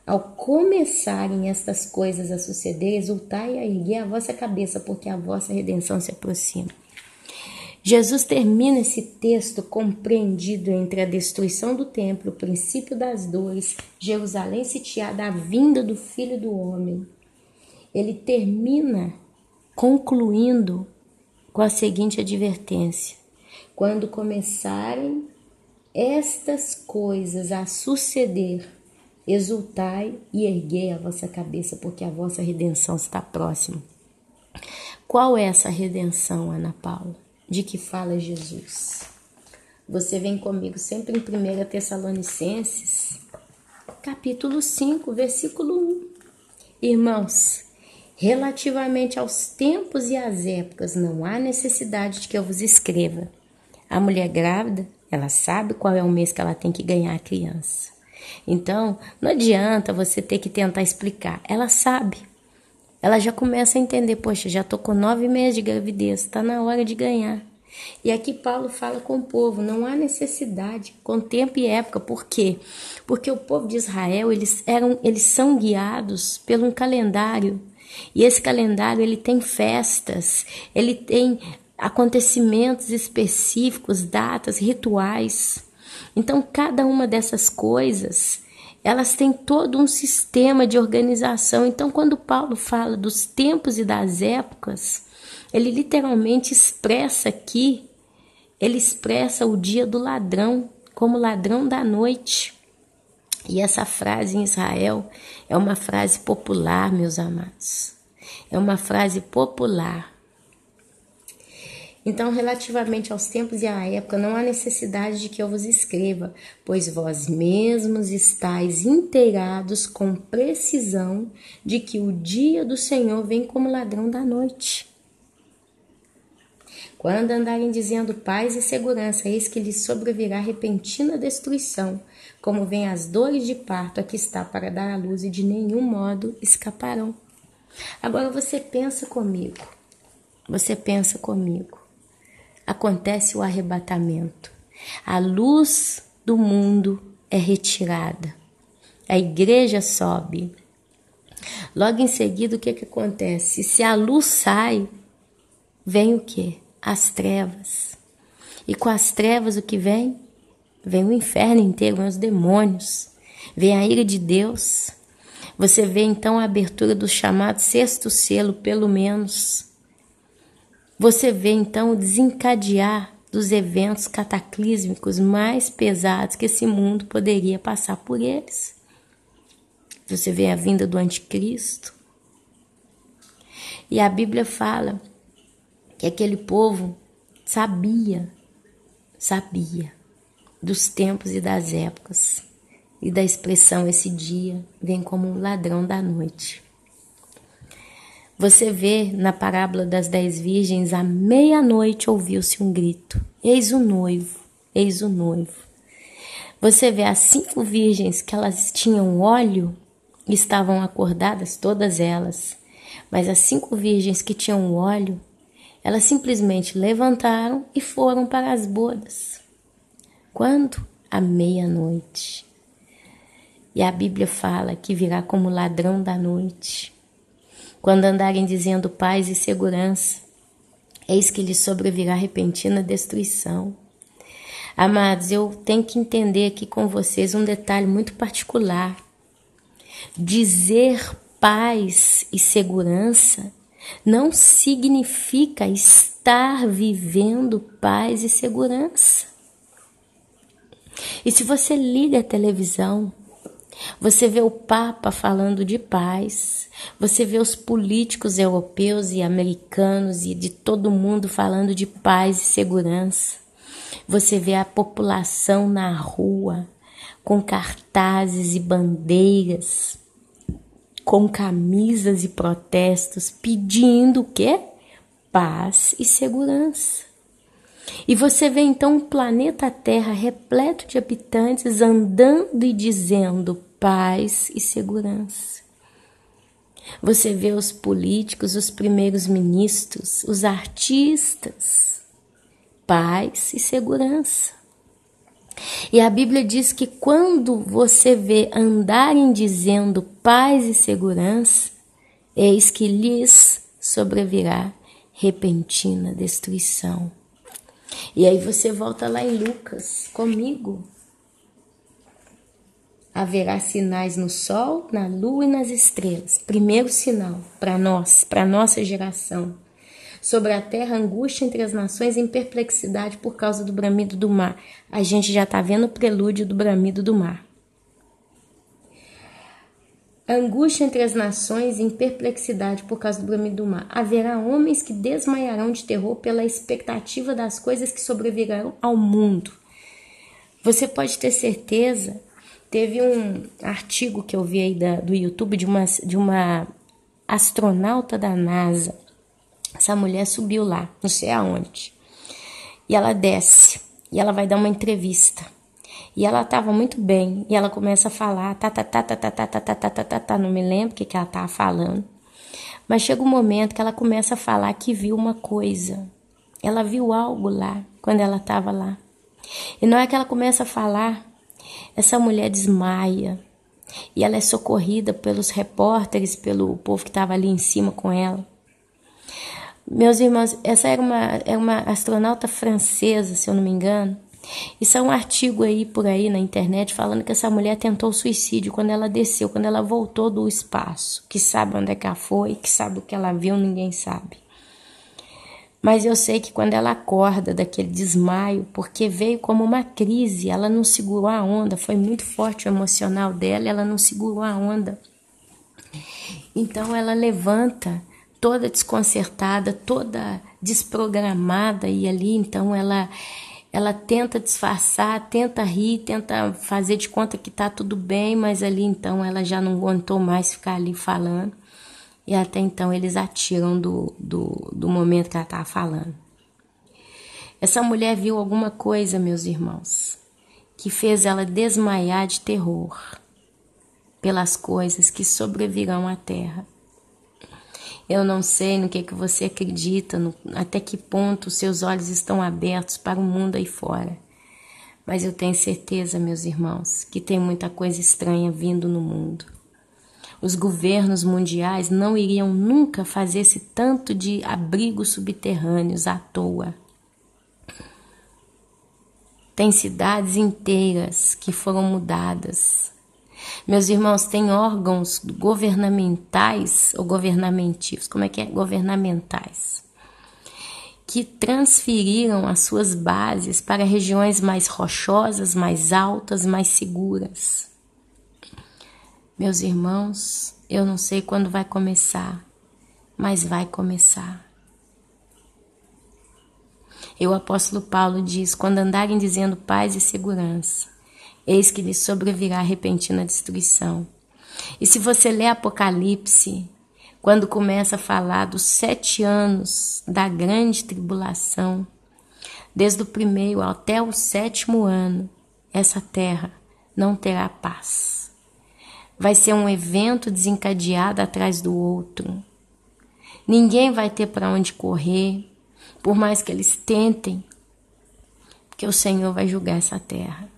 Ao começarem estas coisas a suceder, exultai e a erguer a vossa cabeça, porque a vossa redenção se aproxima. Jesus termina esse texto compreendido entre a destruição do templo, o princípio das dores, Jerusalém sitiada, a vinda do Filho do Homem. Ele termina concluindo com a seguinte advertência: quando começarem estas coisas a suceder, exultai e erguei a vossa cabeça, porque a vossa redenção está próxima. Qual é essa redenção, Ana Paula? De que fala Jesus? Você vem comigo sempre em 1 Tessalonicenses, capítulo 5, versículo 1. Irmãos, relativamente aos tempos e às épocas, não há necessidade de que eu vos escreva. A mulher grávida, ela sabe qual é o mês que ela tem que ganhar a criança. Então, não adianta você ter que tentar explicar. Ela sabe. Ela já começa a entender, poxa, já estou com 9 meses de gravidez, está na hora de ganhar. E aqui Paulo fala com o povo, não há necessidade, com tempo e época. Por quê? Porque o povo de Israel, eles são guiados por um calendário. E esse calendário, ele tem festas, ele tem acontecimentos específicos, datas, rituais. Então, cada uma dessas coisas, elas têm todo um sistema de organização. Então, quando Paulo fala dos tempos e das épocas, ele literalmente expressa aqui, ele expressa o dia do ladrão, como ladrão da noite. E essa frase em Israel é uma frase popular, meus amados. É uma frase popular. Então, relativamente aos tempos e à época, não há necessidade de que eu vos escreva, pois vós mesmos estáis inteirados com precisão de que o dia do Senhor vem como ladrão da noite. Quando andarem dizendo paz e segurança, eis que lhes sobrevirá repentina destruição, como vem as dores de parto, aqui está para dar à luz, e de nenhum modo escaparão. Agora você pensa comigo. Acontece o arrebatamento. A luz do mundo é retirada. A igreja sobe. Logo em seguida, o que acontece? Se a luz sai, vem o quê? As trevas. E com as trevas o que vem? Vem o inferno inteiro, vem os demônios. Vem a ira de Deus. Você vê então a abertura do chamado sexto selo, pelo menos. Você vê então o desencadear dos eventos cataclísmicos mais pesados que esse mundo poderia passar por eles. Você vê a vinda do anticristo. E a Bíblia fala que aquele povo sabia dos tempos e das épocas. E da expressão esse dia vem como um ladrão da noite. Você vê na parábola das 10 virgens, à meia-noite ouviu-se um grito. Eis o noivo, eis o noivo. Você vê as 5 virgens que elas tinham óleo, estavam acordadas todas elas. Mas as 5 virgens que tinham óleo, elas simplesmente levantaram e foram para as bodas. Quando? À meia-noite. E a Bíblia fala que virá como ladrão da noite. Quando andarem dizendo paz e segurança, eis que lhes sobrevirá repentina destruição. Amados, eu tenho que entender aqui com vocês um detalhe muito particular. Dizer paz e segurança não significa estar vivendo paz e segurança. E se você liga a televisão, você vê o Papa falando de paz, você vê os políticos europeus e americanos e de todo mundo falando de paz e segurança. Você vê a população na rua, com cartazes e bandeiras, com camisas e protestos, pedindo o quê? Paz e segurança. E você vê então o planeta Terra repleto de habitantes andando e dizendo paz e segurança. Você vê os políticos, os primeiros ministros, os artistas, paz e segurança. E a Bíblia diz que quando você vê andarem dizendo paz e segurança, eis que lhes sobrevirá repentina destruição. E aí você volta lá em Lucas comigo. Haverá sinais no sol, na lua e nas estrelas. Primeiro sinal para nós, para nossa geração. Sobre a terra, angústia entre as nações em perplexidade por causa do bramido do mar. A gente já está vendo o prelúdio do bramido do mar. Angústia entre as nações em perplexidade por causa do bramido do mar. Haverá homens que desmaiarão de terror pela expectativa das coisas que sobrevirão ao mundo. Você pode ter certeza. Teve um artigo que eu vi aí do YouTube de uma astronauta da NASA. Essa mulher subiu lá, não sei aonde. E ela desce, e ela vai dar uma entrevista. E ela estava muito bem, e ela começa a falar, não me lembro o que ela estava falando. Mas chega um momento que ela começa a falar que viu uma coisa. Ela viu algo lá, quando ela estava lá. E na hora que ela começa a falar, essa mulher desmaia. E ela é socorrida pelos repórteres, pelo povo que estava ali em cima com ela. Meus irmãos, essa era uma astronauta francesa, se eu não me engano. Isso é um artigo aí por aí na internet falando que essa mulher tentou suicídio quando ela desceu, quando ela voltou do espaço. Que sabe onde é que ela foi, que sabe o que ela viu, ninguém sabe. Mas eu sei que quando ela acorda daquele desmaio, porque veio como uma crise, ela não segurou a onda, foi muito forte o emocional dela, ela não segurou a onda. Então ela levanta toda desconcertada, toda desprogramada, e ali então ela tenta disfarçar, tenta rir, tenta fazer de conta que tá tudo bem, mas ali então ela já não aguentou mais ficar ali falando, e até então eles atiram do momento que ela estava falando. Essa mulher viu alguma coisa, meus irmãos, que fez ela desmaiar de terror pelas coisas que sobrevirão à terra. Eu não sei no que você acredita, até que ponto seus olhos estão abertos para o mundo aí fora. Mas eu tenho certeza, meus irmãos, que tem muita coisa estranha vindo no mundo. Os governos mundiais não iriam nunca fazer esse tanto de abrigos subterrâneos à toa. Tem cidades inteiras que foram mudadas. Meus irmãos, tem órgãos governamentais ou governamentais, governamentais, que transferiram as suas bases para regiões mais rochosas, mais altas, mais seguras. Meus irmãos, eu não sei quando vai começar, mas vai começar. E o apóstolo Paulo diz, quando andarem dizendo paz e segurança, eis que lhes sobrevirá repentina destruição. E se você ler Apocalipse, quando começa a falar dos 7 anos da grande tribulação, desde o primeiro até o 7º ano, essa terra não terá paz. Vai ser um evento desencadeado atrás do outro. Ninguém vai ter para onde correr, por mais que eles tentem, porque o Senhor vai julgar essa terra.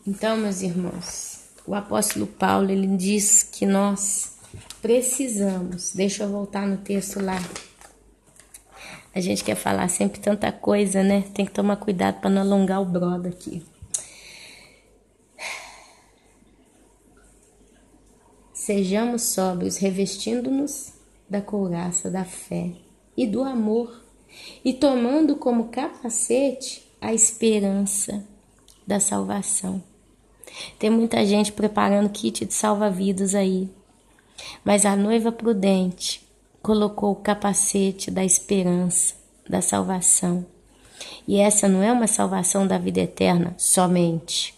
Então, meus irmãos, o apóstolo Paulo, ele diz que nós precisamos, deixa eu voltar no texto lá, a gente quer falar sempre tanta coisa, né? Tem que tomar cuidado para não alongar o brodo aqui. Sejamos sóbrios, revestindo-nos da couraça da fé e do amor, e tomando como capacete a esperança da salvação. Tem muita gente preparando kit de salva-vidas aí, mas a noiva prudente colocou o capacete da esperança, da salvação. E essa não é uma salvação da vida eterna somente,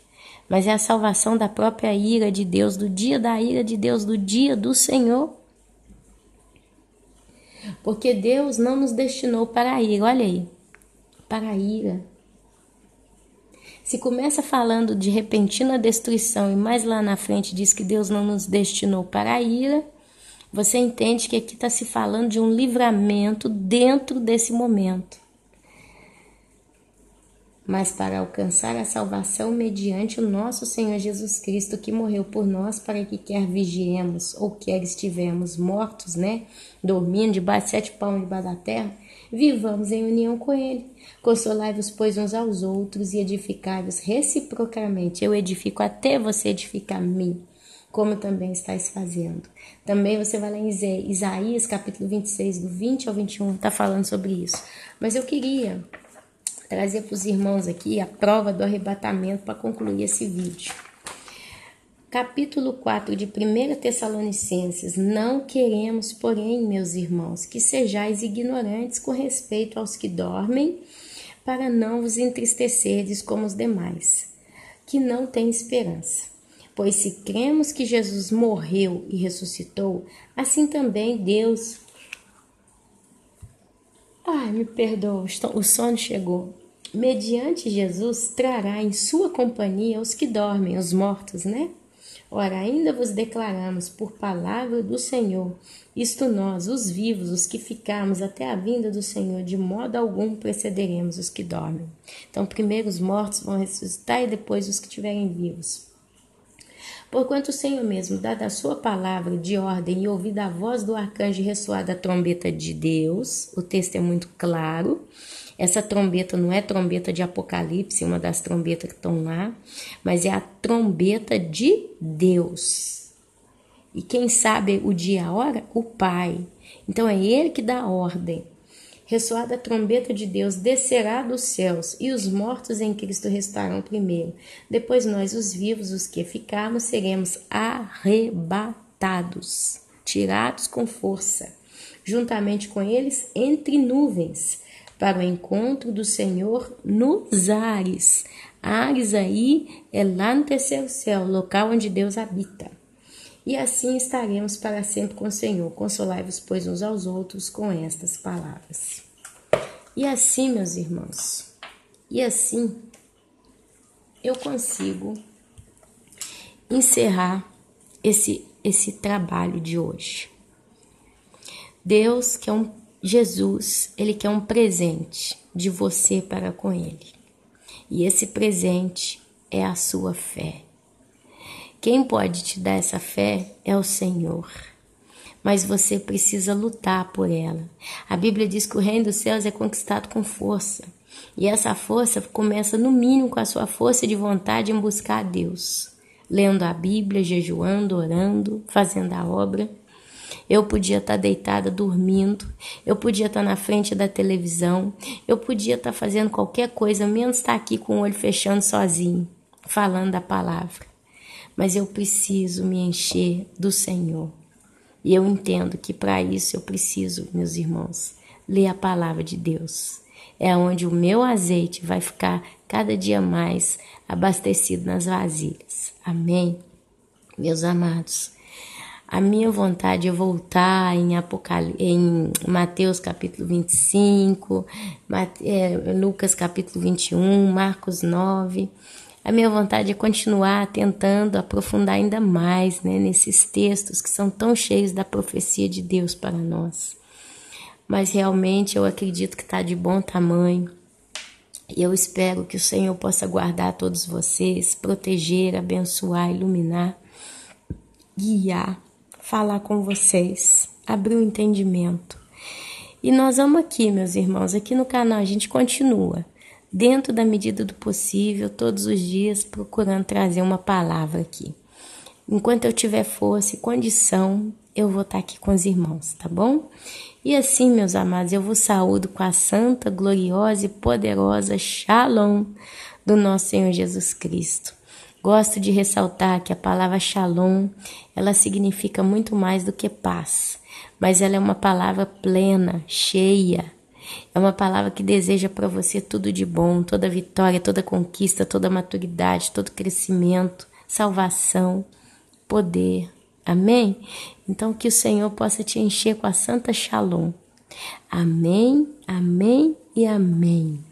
mas é a salvação da própria ira de Deus, do dia da ira de Deus, do dia do Senhor. Porque Deus não nos destinou para a ira, olha aí, para a ira. Se começa falando de repentina destruição e mais lá na frente diz que Deus não nos destinou para a ira, você entende que aqui está se falando de um livramento dentro desse momento. mas para alcançar a salvação mediante o nosso Senhor Jesus Cristo, que morreu por nós, para que quer vigiemos ou quer estivemos mortos, dormindo debaixo de 7 palmos debaixo da terra, vivamos em união com Ele. Consolai-vos, pois, uns aos outros e edificai-vos reciprocamente. Eu edifico até você edificar a mim, como também estáis fazendo. Também você vai lá em Isaías, capítulo 26, do 20 ao 21, está falando sobre isso. Mas eu queria trazer para os irmãos aqui a prova do arrebatamento para concluir esse vídeo. Capítulo 4 de 1 Tessalonicenses. Não queremos, porém, meus irmãos, que sejais ignorantes com respeito aos que dormem, para não vos entristecerdes como os demais, que não têm esperança. Pois se cremos que Jesus morreu e ressuscitou, assim também Deus... Ai, me perdoa, o sono chegou. Mediante Jesus, trará em sua companhia os que dormem, os mortos, Ora, ainda vos declaramos por palavra do Senhor, isto nós, os vivos, os que ficarmos até a vinda do Senhor, de modo algum precederemos os que dormem. Então, primeiro os mortos vão ressuscitar e depois os que estiverem vivos. Porquanto o Senhor mesmo, dada a sua palavra de ordem e ouvida a voz do arcanjo e ressoada a trombeta de Deus, o texto é muito claro. Essa trombeta não é trombeta de Apocalipse, uma das trombetas que estão lá, mas é a trombeta de Deus. E quem sabe o dia e a hora? O Pai. Então é Ele que dá a ordem. Ressoada a trombeta de Deus, descerá dos céus, e os mortos em Cristo restarão primeiro. Depois nós, os vivos, os que ficarmos, seremos arrebatados, tirados com força, juntamente com eles entre nuvens, para o encontro do Senhor nos ares. Ares aí é lá no terceiro céu, local onde Deus habita. E assim estaremos para sempre com o Senhor. Consolai-vos, pois, uns aos outros com estas palavras. E assim, meus irmãos, eu consigo encerrar esse trabalho de hoje. Deus quer Jesus, Ele quer um presente de você para com Ele. E esse presente é a sua fé. Quem pode te dar essa fé é o Senhor. Mas você precisa lutar por ela. A Bíblia diz que o reino dos céus é conquistado com força. E essa força começa no mínimo com a sua força de vontade em buscar a Deus. Lendo a Bíblia, jejuando, orando, fazendo a obra. Eu podia estar deitada dormindo, eu podia estar na frente da televisão, eu podia estar fazendo qualquer coisa, menos estar aqui com o olho fechando sozinho, falando da palavra. Mas eu preciso me encher do Senhor. E eu entendo que para isso eu preciso, meus irmãos, ler a palavra de Deus. É onde o meu azeite vai ficar cada dia mais abastecido nas vasilhas. Amém? Meus amados, a minha vontade é voltar em Mateus capítulo 25, Lucas capítulo 21, Marcos 9. A minha vontade é continuar tentando aprofundar ainda mais, nesses textos que são tão cheios da profecia de Deus para nós. Mas realmente eu acredito que está de bom tamanho. E eu espero que o Senhor possa guardar todos vocês, proteger, abençoar, iluminar, guiar, falar com vocês, abrir o entendimento. E nós vamos aqui, meus irmãos, aqui no canal a gente continua, dentro da medida do possível, todos os dias, procurando trazer uma palavra aqui. Enquanto eu tiver força e condição, eu vou estar aqui com os irmãos, tá bom? E assim, meus amados, eu vos saúdo com a santa, gloriosa e poderosa Shalom do nosso Senhor Jesus Cristo. Gosto de ressaltar que a palavra Shalom, ela significa muito mais do que paz, mas ela é uma palavra plena, cheia. É uma palavra que deseja para você tudo de bom, toda vitória, toda conquista, toda maturidade, todo crescimento, salvação, poder. Amém? Então que o Senhor possa te encher com a santa Shalom. Amém, amém e amém.